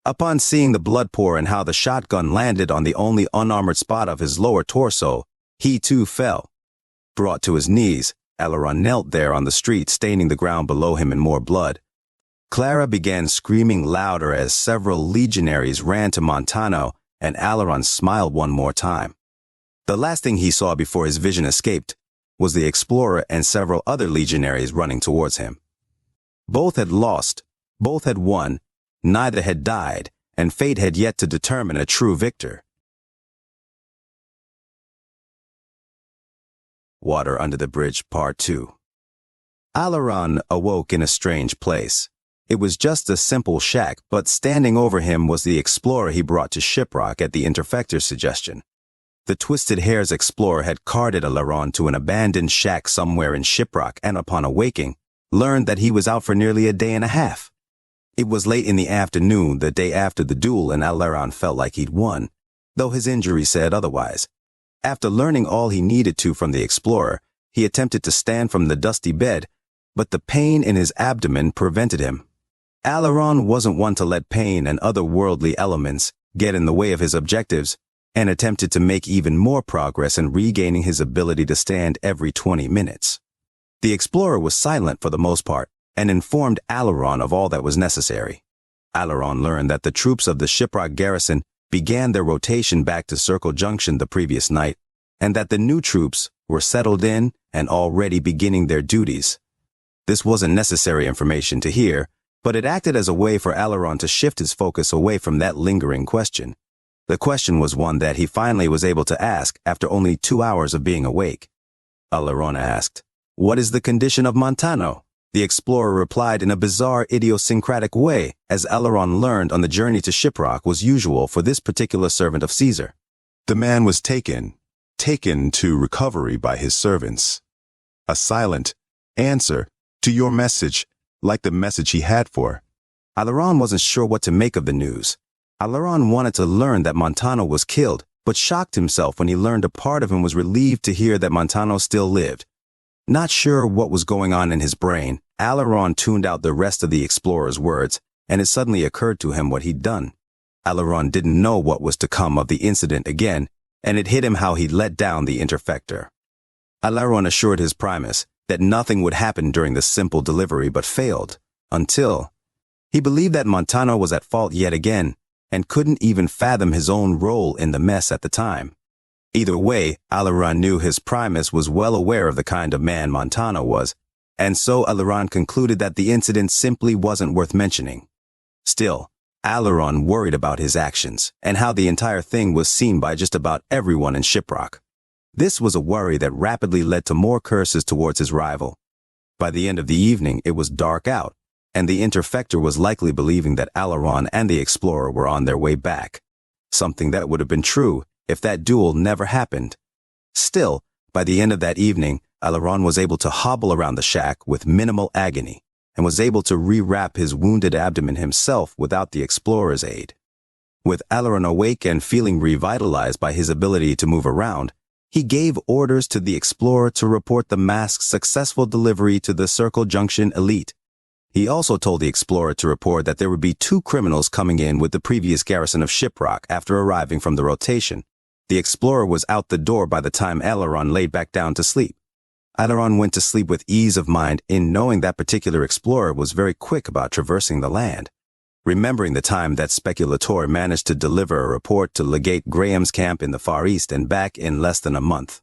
Upon seeing the blood pour and how the shotgun landed on the only unarmored spot of his lower torso, he too fell. Brought to his knees, Alaron knelt there on the street, staining the ground below him in more blood. Clara began screaming louder as several legionaries ran to Montano, and Alaron smiled one more time. The last thing he saw before his vision escaped was the explorer and several other legionaries running towards him. Both had lost, both had won, neither had died, and fate had yet to determine a true victor. Water Under the Bridge, Part 2. Alaron awoke in a strange place. It was just a simple shack, but standing over him was the explorer he brought to Shiprock at the Interfector's suggestion. The twisted-hairs explorer had carted Alaron to an abandoned shack somewhere in Shiprock and upon awaking, learned that he was out for nearly a day and a half. It was late in the afternoon, the day after the duel, and Alaron felt like he'd won, though his injury said otherwise. After learning all he needed to from the explorer, he attempted to stand from the dusty bed, but the pain in his abdomen prevented him. Alaron wasn't one to let pain and other worldly elements get in the way of his objectives, and attempted to make even more progress in regaining his ability to stand every 20 minutes. The explorer was silent for the most part, and informed Alaron of all that was necessary. Alaron learned that the troops of the Shiprock garrison began their rotation back to Circle Junction the previous night, and that the new troops were settled in and already beginning their duties. This wasn't necessary information to hear, but it acted as a way for Alaron to shift his focus away from that lingering question. The question was one that he finally was able to ask after only 2 hours of being awake. Alaron asked, "What is the condition of Montano?" The explorer replied in a bizarre idiosyncratic way, as Alaron learned on the journey to Shiprock was usual for this particular servant of Caesar. "The man was taken to recovery by his servants." A silent answer to your message, like the message he had for. Alaron wasn't sure what to make of the news. Alaron wanted to learn that Montano was killed, but shocked himself when he learned a part of him was relieved to hear that Montano still lived. Not sure what was going on in his brain, Alaron tuned out the rest of the explorer's words, and it suddenly occurred to him what he'd done. Alaron didn't know what was to come of the incident again, and it hit him how he'd let down the Interfector. Alaron assured his Primus that nothing would happen during the simple delivery but failed, until he believed that Montano was at fault yet again, and couldn't even fathom his own role in the mess at the time. Either way, Alaron knew his Primus was well aware of the kind of man Montano was, and so Alaron concluded that the incident simply wasn't worth mentioning. Still, Alaron worried about his actions, and how the entire thing was seen by just about everyone in Shiprock. This was a worry that rapidly led to more curses towards his rival. By the end of the evening, it was dark out, and the Interfector was likely believing that Alaron and the Explorer were on their way back, something that would have been true if that duel never happened. Still, by the end of that evening, Alaron was able to hobble around the shack with minimal agony, and was able to rewrap his wounded abdomen himself without the Explorer's aid. With Alaron awake and feeling revitalized by his ability to move around, he gave orders to the Explorer to report the mask's successful delivery to the Circle Junction elite. He also told the Explorer to report that there would be 2 criminals coming in with the previous garrison of Shiprock after arriving from the rotation. The Explorer was out the door by the time Alaron laid back down to sleep. Alaron went to sleep with ease of mind in knowing that particular Explorer was very quick about traversing the land. Remembering the time that Speculator managed to deliver a report to Legate Graham's camp in the Far East and back in less than a month.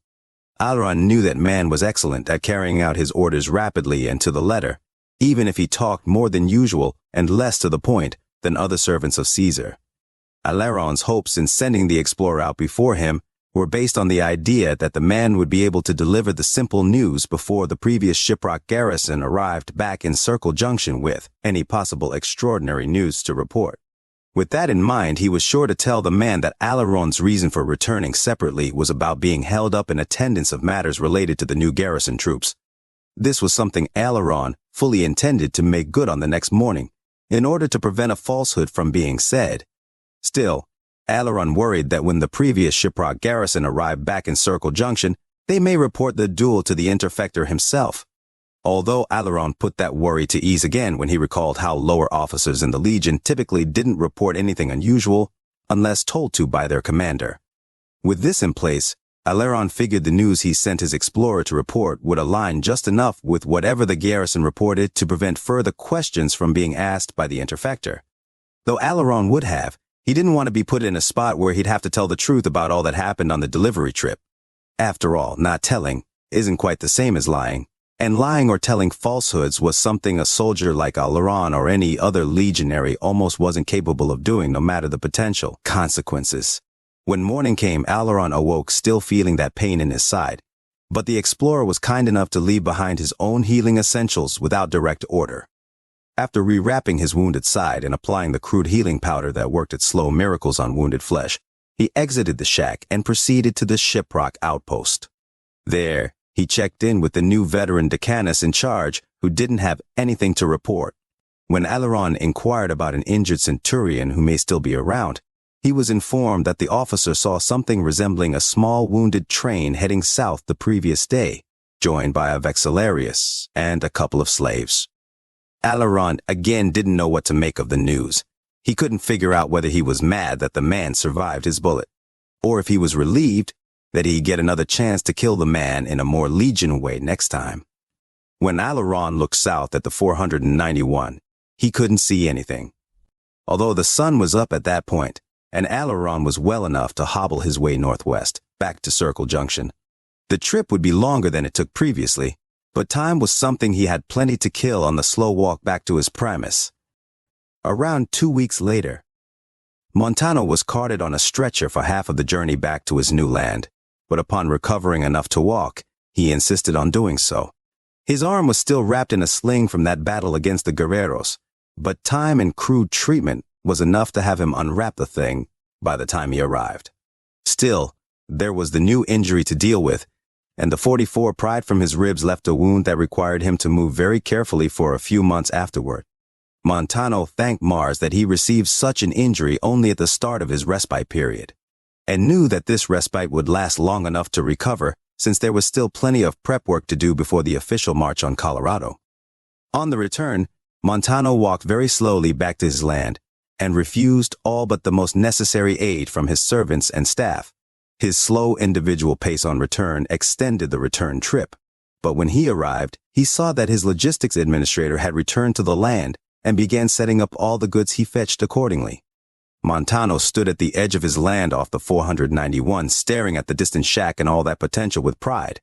Alaron knew that man was excellent at carrying out his orders rapidly and to the letter, even if he talked more than usual and less to the point than other servants of Caesar. Alaron's hopes in sending the Explorer out before him were based on the idea that the man would be able to deliver the simple news before the previous Shiprock garrison arrived back in Circle Junction with any possible extraordinary news to report. With that in mind, he was sure to tell the man that Alaron's reason for returning separately was about being held up in attendance of matters related to the new garrison troops. This was something Alaron fully intended to make good on the next morning, in order to prevent a falsehood from being said. Still, Alaron worried that when the previous Shiprock garrison arrived back in Circle Junction, they may report the duel to the Interfector himself. Although Alaron put that worry to ease again when he recalled how lower officers in the Legion typically didn't report anything unusual unless told to by their commander. With this in place, Alaron figured the news he sent his Explorer to report would align just enough with whatever the garrison reported to prevent further questions from being asked by the Interfector. Though Alaron would have, he didn't want to be put in a spot where he'd have to tell the truth about all that happened on the delivery trip. After all, not telling isn't quite the same as lying, and lying or telling falsehoods was something a soldier like Alaron or any other legionary almost wasn't capable of doing, no matter the potential consequences. When morning came, Alaron awoke still feeling that pain in his side, but the Explorer was kind enough to leave behind his own healing essentials without direct order. After rewrapping his wounded side and applying the crude healing powder that worked its slow miracles on wounded flesh, he exited the shack and proceeded to the Shiprock outpost. There, he checked in with the new veteran Decanus in charge, who didn't have anything to report. When Alaron inquired about an injured centurion who may still be around, he was informed that the officer saw something resembling a small wounded train heading south the previous day, joined by a Vexillarius and a couple of slaves. Alaron again didn't know what to make of the news. He couldn't figure out whether he was mad that the man survived his bullet, or if he was relieved that he'd get another chance to kill the man in a more Legion way next time. When Alaron looked south at the 491, he couldn't see anything. Although the sun was up at that point, and Alaron was well enough to hobble his way northwest, back to Circle Junction. The trip would be longer than it took previously, but time was something he had plenty to kill on the slow walk back to his Primus. Around 2 weeks later, Montano was carted on a stretcher for half of the journey back to his new land, but upon recovering enough to walk, he insisted on doing so. His arm was still wrapped in a sling from that battle against the guerreros, but time and crude treatment was enough to have him unwrap the thing by the time he arrived. Still, there was the new injury to deal with, and the 44 pried from his ribs left a wound that required him to move very carefully for a few months afterward. Montano thanked Mars that he received such an injury only at the start of his respite period, and knew that this respite would last long enough to recover since there was still plenty of prep work to do before the official march on Colorado. On the return, Montano walked very slowly back to his land and refused all but the most necessary aid from his servants and staff. His slow individual pace on return extended the return trip. But when he arrived, he saw that his logistics administrator had returned to the land and began setting up all the goods he fetched accordingly. Montano stood at the edge of his land off the 491, staring at the distant shack and all that potential with pride.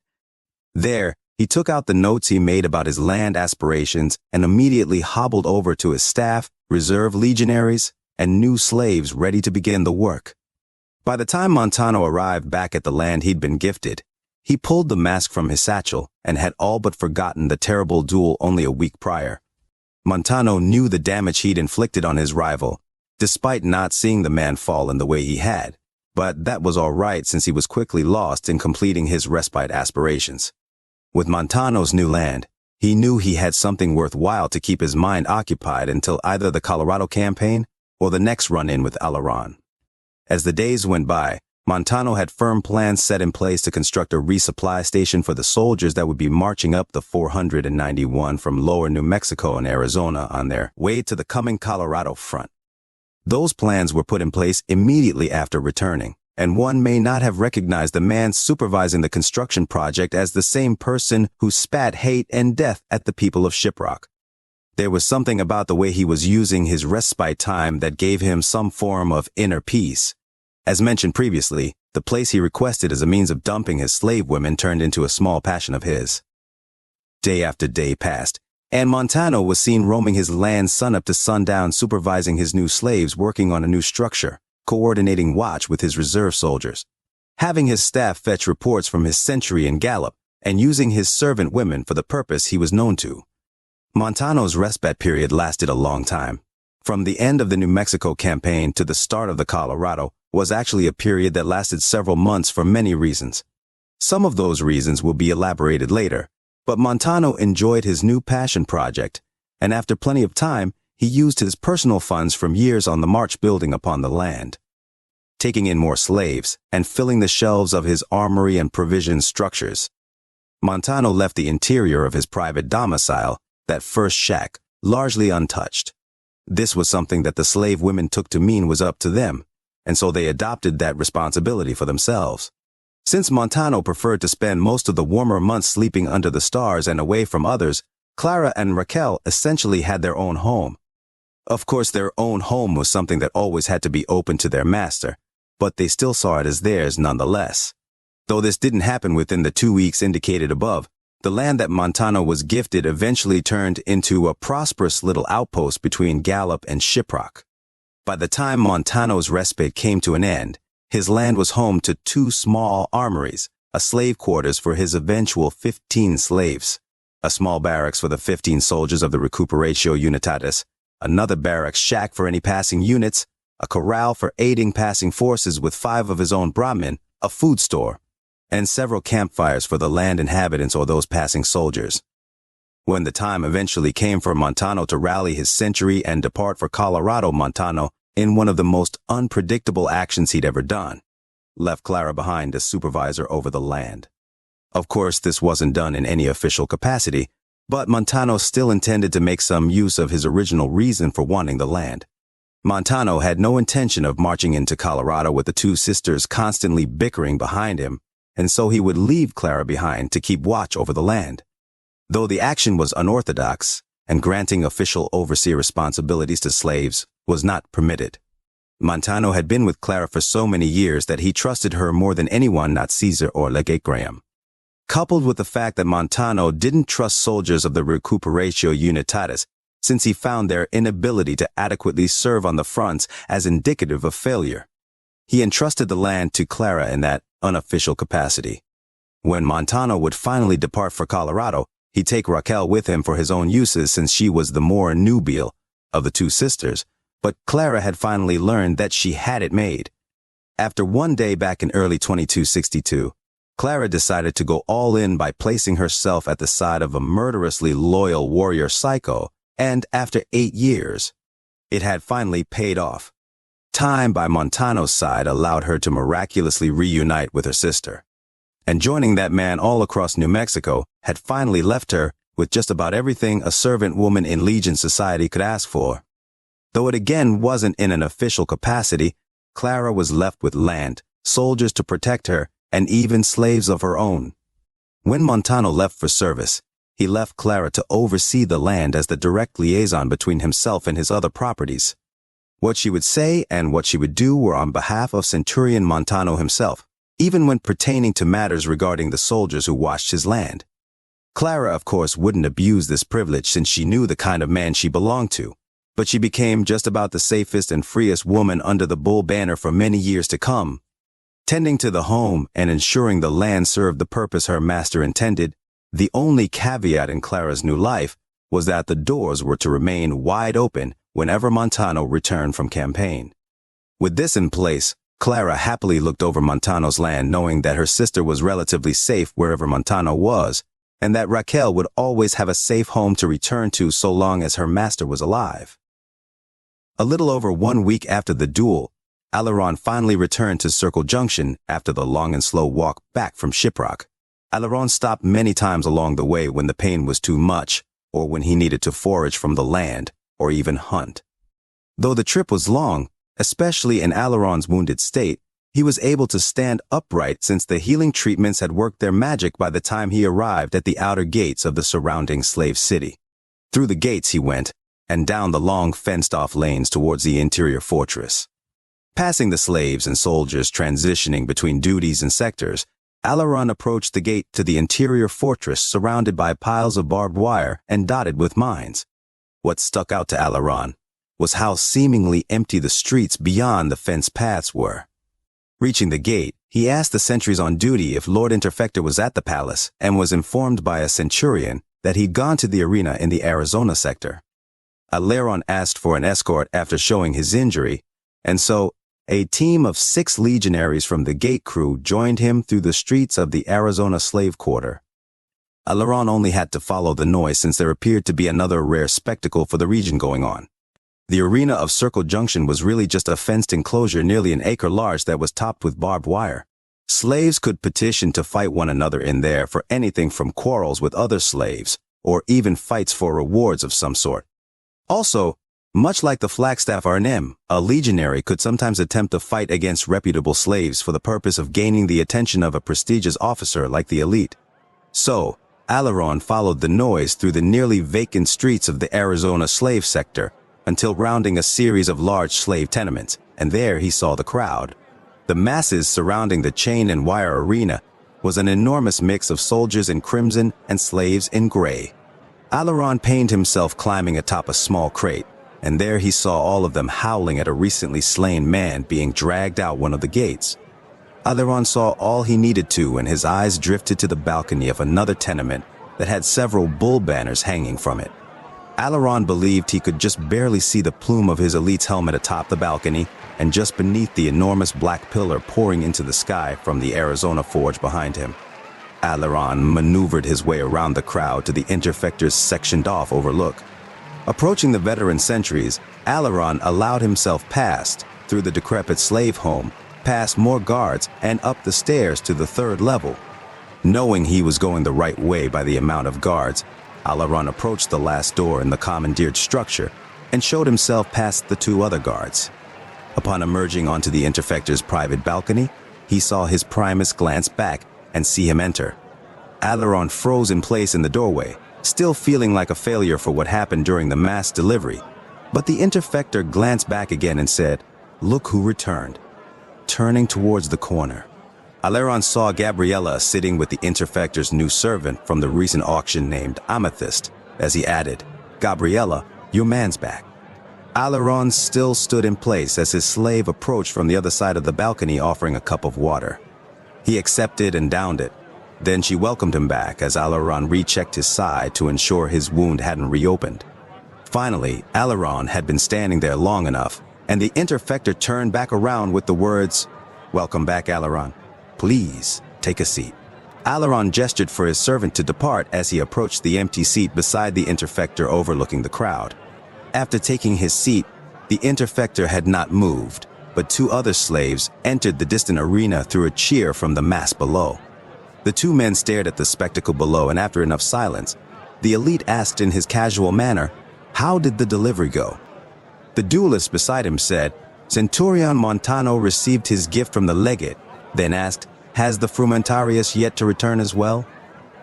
There, he took out the notes he made about his land aspirations and immediately hobbled over to his staff, reserve legionaries, and new slaves ready to begin the work. By the time Montano arrived back at the land he'd been gifted, he pulled the mask from his satchel and had all but forgotten the terrible duel only a week prior. Montano knew the damage he'd inflicted on his rival, despite not seeing the man fall in the way he had, but that was all right since he was quickly lost in completing his respite aspirations. With Montano's new land, he knew he had something worthwhile to keep his mind occupied until either the Colorado campaign or the next run-in with Alaron. As the days went by, Montano had firm plans set in place to construct a resupply station for the soldiers that would be marching up the 491 from lower New Mexico and Arizona on their way to the coming Colorado front. Those plans were put in place immediately after returning, and one may not have recognized the man supervising the construction project as the same person who spat hate and death at the people of Shiprock. There was something about the way he was using his respite time that gave him some form of inner peace. As mentioned previously, the place he requested as a means of dumping his slave women turned into a small passion of his. Day after day passed, and Montano was seen roaming his land sunup to sundown, supervising his new slaves working on a new structure, coordinating watch with his reserve soldiers, having his staff fetch reports from his sentry and gallop, and using his servant women for the purpose he was known to. Montano's respite period lasted a long time. From the end of the New Mexico campaign to the start of the Colorado was actually a period that lasted several months for many reasons. Some of those reasons will be elaborated later, but Montano enjoyed his new passion project, and after plenty of time, he used his personal funds from years on the march building upon the land, taking in more slaves and filling the shelves of his armory and provision structures. Montano left the interior of his private domicile, that first shack, largely untouched. This was something that the slave women took to mean was up to them, and so they adopted that responsibility for themselves. Since Montano preferred to spend most of the warmer months sleeping under the stars and away from others, Clara and Raquel essentially had their own home. Of course, their own home was something that always had to be open to their master, but they still saw it as theirs nonetheless. Though this didn't happen within the 2 weeks indicated above, the land that Montano was gifted eventually turned into a prosperous little outpost between Gallup and Shiprock. By the time Montano's respite came to an end, his land was home to 2 small armories, a slave quarters for his eventual 15 slaves, a small barracks for the 15 soldiers of the Recuperatio Unitatis, another barracks shack for any passing units, a corral for aiding passing forces with 5 of his own Brahmin, a food store, and several campfires for the land inhabitants or those passing soldiers. When the time eventually came for Montano to rally his century and depart for Colorado, Montano, in one of the most unpredictable actions he'd ever done, left Clara behind as supervisor over the land. Of course, this wasn't done in any official capacity, but Montano still intended to make some use of his original reason for wanting the land. Montano had no intention of marching into Colorado with the 2 sisters constantly bickering behind him, and so he would leave Clara behind to keep watch over the land. Though the action was unorthodox, and granting official overseer responsibilities to slaves was not permitted, Montano had been with Clara for so many years that he trusted her more than anyone, not Caesar or Legate Graham. Coupled with the fact that Montano didn't trust soldiers of the Recuperatio Unitatis, since he found their inability to adequately serve on the fronts as indicative of failure, he entrusted the land to Clara in that unofficial capacity. When Montano would finally depart for Colorado, he'd take Raquel with him for his own uses since she was the more nubile of the 2 sisters, but Clara had finally learned that she had it made. After one day back in early 2262, Clara decided to go all in by placing herself at the side of a murderously loyal warrior Psycho, and after 8 years, it had finally paid off. Time by Montano's side allowed her to miraculously reunite with her sister. and joining that man all across New Mexico had finally left her with just about everything a servant woman in Legion society could ask for. Though it again wasn't in an official capacity, Clara was left with land, soldiers to protect her, and even slaves of her own. When Montano left for service, he left Clara to oversee the land as the direct liaison between himself and his other properties. What she would say and what she would do were on behalf of Centurion Montano himself, even when pertaining to matters regarding the soldiers who watched his land. Clara, of course, wouldn't abuse this privilege since she knew the kind of man she belonged to, but she became just about the safest and freest woman under the Bull banner for many years to come. Tending to the home and ensuring the land served the purpose her master intended, the only caveat in Clara's new life was that the doors were to remain wide open whenever Montano returned from campaign. With this in place, Clara happily looked over Montano's land, knowing that her sister was relatively safe wherever Montano was, and that Raquel would always have a safe home to return to so long as her master was alive. A little over 1 week after the duel, Aileron finally returned to Circle Junction after the long and slow walk back from Shiprock. Aileron stopped many times along the way when the pain was too much, or when he needed to forage from the land, or even hunt. Though the trip was long, especially in Aileron's wounded state, he was able to stand upright since the healing treatments had worked their magic by the time he arrived at the outer gates of the surrounding slave city. Through the gates he went, and down the long fenced-off lanes towards the interior fortress. Passing the slaves and soldiers transitioning between duties and sectors, Aileron approached the gate to the interior fortress surrounded by piles of barbed wire and dotted with mines. What stuck out to Aileron was how seemingly empty the streets beyond the fenced paths were. Reaching the gate, he asked the sentries on duty if Lord Interfector was at the palace and was informed by a centurion that he'd gone to the arena in the Arizona sector. Aileron asked for an escort after showing his injury, and so a team of 6 legionaries from the gate crew joined him through the streets of the Arizona slave quarter. Aileron only had to follow the noise since there appeared to be another rare spectacle for the region going on. The arena of Circle Junction was really just a fenced enclosure nearly an acre large that was topped with barbed wire. Slaves could petition to fight one another in there for anything from quarrels with other slaves, or even fights for rewards of some sort. Also, much like the Flagstaff Arnhem, a legionary could sometimes attempt to fight against reputable slaves for the purpose of gaining the attention of a prestigious officer like the elite. So, Aileron followed the noise through the nearly vacant streets of the Arizona slave sector until rounding a series of large slave tenements, and there he saw the crowd. The masses surrounding the chain and wire arena was an enormous mix of soldiers in crimson and slaves in gray. Aileron pained himself climbing atop a small crate, and there he saw all of them howling at a recently slain man being dragged out one of the gates. Aileron saw all he needed to, and his eyes drifted to the balcony of another tenement that had several bull banners hanging from it. Aileron believed he could just barely see the plume of his elite's helmet atop the balcony and just beneath the enormous black pillar pouring into the sky from the Arizona forge behind him. Aileron maneuvered his way around the crowd to the Interfector's sectioned-off overlook. Approaching the veteran sentries, Aileron allowed himself past through the decrepit slave home, past more guards, and up the stairs to the 3rd level. Knowing he was going the right way by the amount of guards, Aileron approached the last door in the commandeered structure and showed himself past the 2 other guards. Upon emerging onto the Interfector's private balcony, he saw his Primus glance back and see him enter. Aileron froze in place in the doorway, still feeling like a failure for what happened during the mass delivery. But the Interfector glanced back again and said, "Look who returned." Turning towards the corner, Aileron saw Gabriella sitting with the Interfector's new servant from the recent auction named Amethyst, as he added, "Gabriella, your man's back." Aileron still stood in place as his slave approached from the other side of the balcony offering a cup of water. He accepted and downed it. Then she welcomed him back as Aileron rechecked his side to ensure his wound hadn't reopened. Finally, Aileron had been standing there long enough, and the Interfector turned back around with the words, "Welcome back, Aileron. Please, take a seat." Aileron gestured for his servant to depart as he approached the empty seat beside the Interfector overlooking the crowd. After taking his seat, the Interfector had not moved, but 2 other slaves entered the distant arena through a cheer from the mass below. The two men stared at the spectacle below, and after enough silence, the elite asked in his casual manner, "How did the delivery go?" The duelist beside him said, "Centurion Montano received his gift from the legate," then asked, "Has the frumentarius yet to return as well?"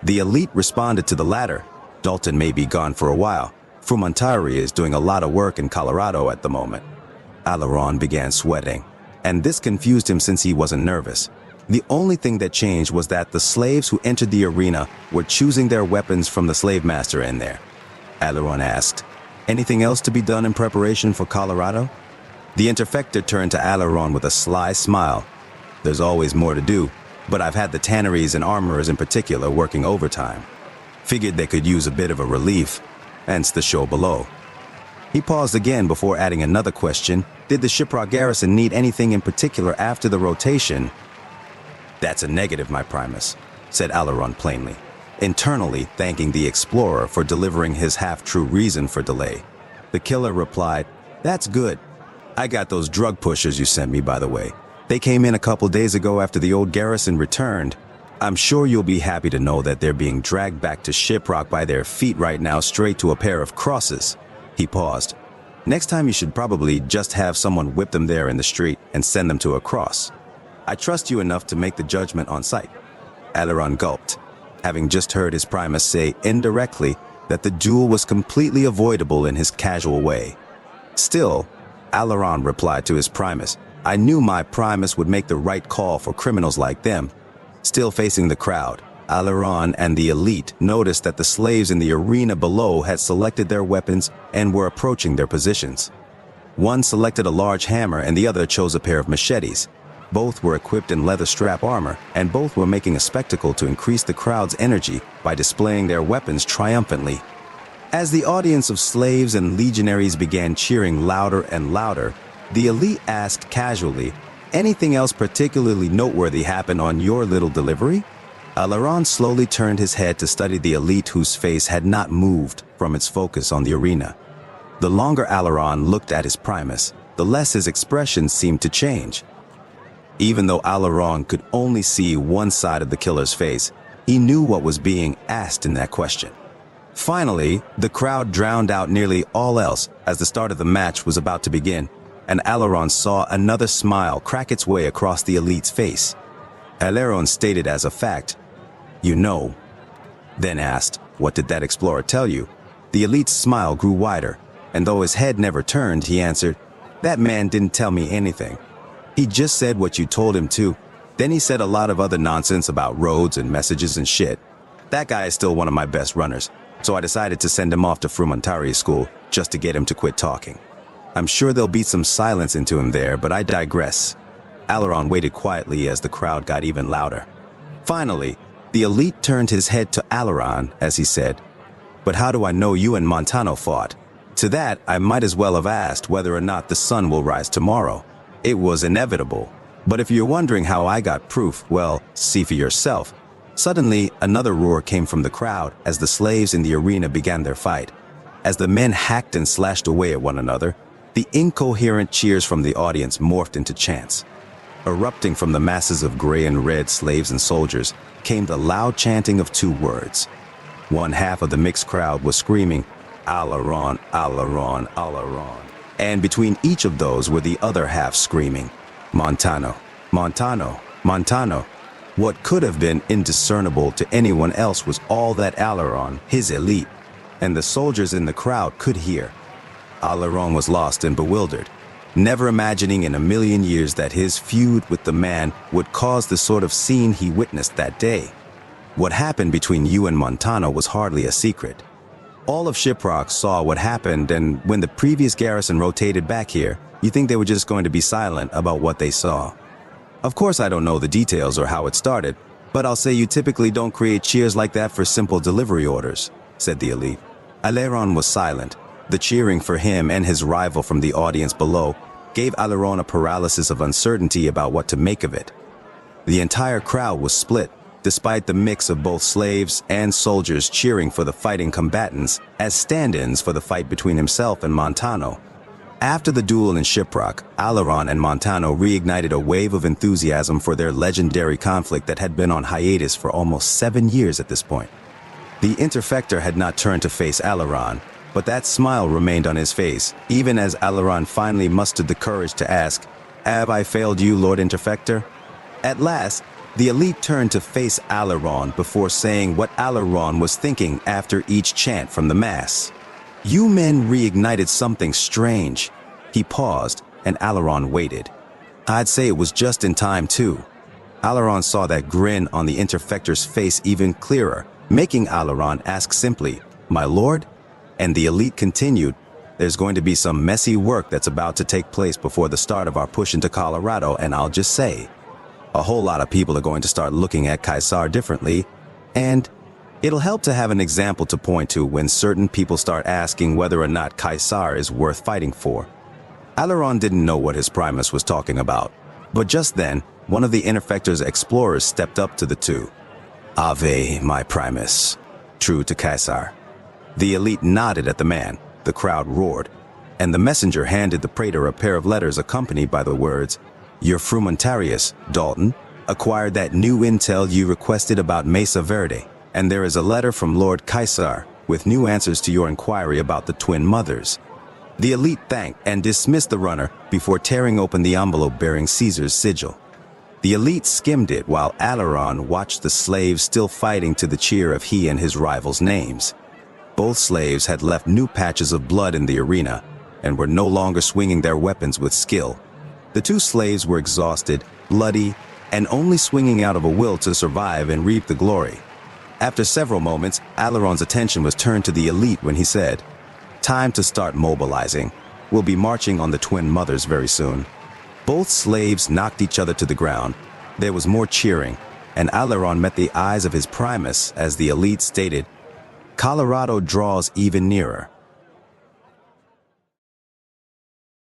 The elite responded to the latter, "Dalton may be gone for a while. Frumentari is doing a lot of work in Colorado at the moment." Alaron began sweating, and this confused him since he wasn't nervous. The only thing that changed was that the slaves who entered the arena were choosing their weapons from the slave master in there. Alaron asked, "Anything else to be done in preparation for Colorado?" The Interfector turned to Alaron with a sly smile. "There's always more to do, but I've had the tanneries and armorers in particular working overtime. Figured they could use a bit of a relief, hence the show below." He paused again before adding another question. "Did the Shiprock garrison need anything in particular after the rotation?" "That's a negative, my Primus," said Alaron plainly, internally thanking the explorer for delivering his half-true reason for delay. The killer replied, "That's good. I got those drug pushers you sent me, by the way. They came in a couple days ago after the old garrison returned. I'm sure you'll be happy to know that they're being dragged back to Shiprock by their feet right now, straight to a pair of crosses." He paused. "Next time you should probably just have someone whip them there in the street and send them to a cross. I trust you enough to make the judgment on sight." Alaron gulped, having just heard his Primus say indirectly that the duel was completely avoidable in his casual way. Still, Alaron replied to his Primus, "I knew my Primus would make the right call for criminals like them." Still facing the crowd, Alaron and the elite noticed that the slaves in the arena below had selected their weapons and were approaching their positions. One selected a large hammer and the other chose a pair of machetes. Both were equipped in leather strap armor, and both were making a spectacle to increase the crowd's energy by displaying their weapons triumphantly. As the audience of slaves and legionaries began cheering louder and louder, the elite asked casually, "Anything else particularly noteworthy happen on your little delivery?" Alaron slowly turned his head to study the elite whose face had not moved from its focus on the arena. The longer Alaron looked at his Primus, the less his expression seemed to change. Even though Alaron could only see one side of the killer's face, he knew what was being asked in that question. Finally, the crowd drowned out nearly all else as the start of the match was about to begin, and Alaron saw another smile crack its way across the elite's face. Alaron stated as a fact, "You know," then asked, "What did that explorer tell you?" The elite's smile grew wider, and though his head never turned, he answered, "That man didn't tell me anything. He just said what you told him to. Then he said a lot of other nonsense about roads and messages and shit. That guy is still one of my best runners, so I decided to send him off to Frumentari school just to get him to quit talking. I'm sure there'll be some silence into him there, but I digress." Alaron waited quietly as the crowd got even louder. Finally, the elite turned his head to Alaron as he said, "But how do I know you and Montano fought? To that, I might as well have asked whether or not the sun will rise tomorrow. It was inevitable. But if you're wondering how I got proof, well, see for yourself." Suddenly, another roar came from the crowd as the slaves in the arena began their fight. As the men hacked and slashed away at one another, the incoherent cheers from the audience morphed into chants. Erupting from the masses of gray and red slaves and soldiers came the loud chanting of two words. One half of the mixed crowd was screaming, "Alaron, Alaron, Alaron." And between each of those were the other half screaming, "Montano, Montano, Montano." What could have been indiscernible to anyone else was all that Alaron, his elite, and the soldiers in the crowd could hear. Alaron was lost and bewildered, never imagining in a million years that his feud with the man would cause the sort of scene he witnessed that day. What happened between you and Montano was hardly a secret. All of Shiprock saw what happened, and when the previous garrison rotated back here, you think they were just going to be silent about what they saw. Of course, I don't know the details or how it started, but I'll say you typically don't create cheers like that for simple delivery orders," said the elite. Alaron was silent. The cheering for him and his rival from the audience below gave Alaron a paralysis of uncertainty about what to make of it. The entire crowd was split, despite the mix of both slaves and soldiers cheering for the fighting combatants as stand-ins for the fight between himself and Montano. After the duel in Shiprock, Alaron and Montano reignited a wave of enthusiasm for their legendary conflict that had been on hiatus for almost 7 years at this point. The Interfector had not turned to face Alaron, but that smile remained on his face, even as Alaron finally mustered the courage to ask, "Have I failed you, Lord Interfector?" At last, the elite turned to face Alaron before saying what Alaron was thinking after each chant from the mass. "You men reignited something strange." He paused, and Alaron waited. I'd say it was just in time, too. Alaron saw that grin on the Interfector's face even clearer, making Alaron ask simply, "My lord?" And the elite continued, "There's going to be some messy work that's about to take place before the start of our push into Colorado, and I'll just say, a whole lot of people are going to start looking at Caesar differently, and it'll help to have an example to point to when certain people start asking whether or not Caesar is worth fighting for." Alaron didn't know what his Primus was talking about, but just then, one of the Interfector's explorers stepped up to the two. "Ave, my Primus, true to Caesar." The elite nodded at the man, the crowd roared, and the messenger handed the praetor a pair of letters accompanied by the words, "Your frumentarius, Dalton, acquired that new intel you requested about Mesa Verde, and there is a letter from Lord Caesar with new answers to your inquiry about the twin mothers." The elite thanked and dismissed the runner before tearing open the envelope bearing Caesar's sigil. The elite skimmed it while Alaron watched the slaves still fighting to the cheer of he and his rivals' names. Both slaves had left new patches of blood in the arena and were no longer swinging their weapons with skill. The two slaves were exhausted, bloody, and only swinging out of a will to survive and reap the glory. After several moments, Alaron's attention was turned to the elite when he said, "Time to start mobilizing. We'll be marching on the twin mothers very soon." Both slaves knocked each other to the ground. There was more cheering, and Alaron met the eyes of his Primus as the elite stated, "Colorado draws even nearer."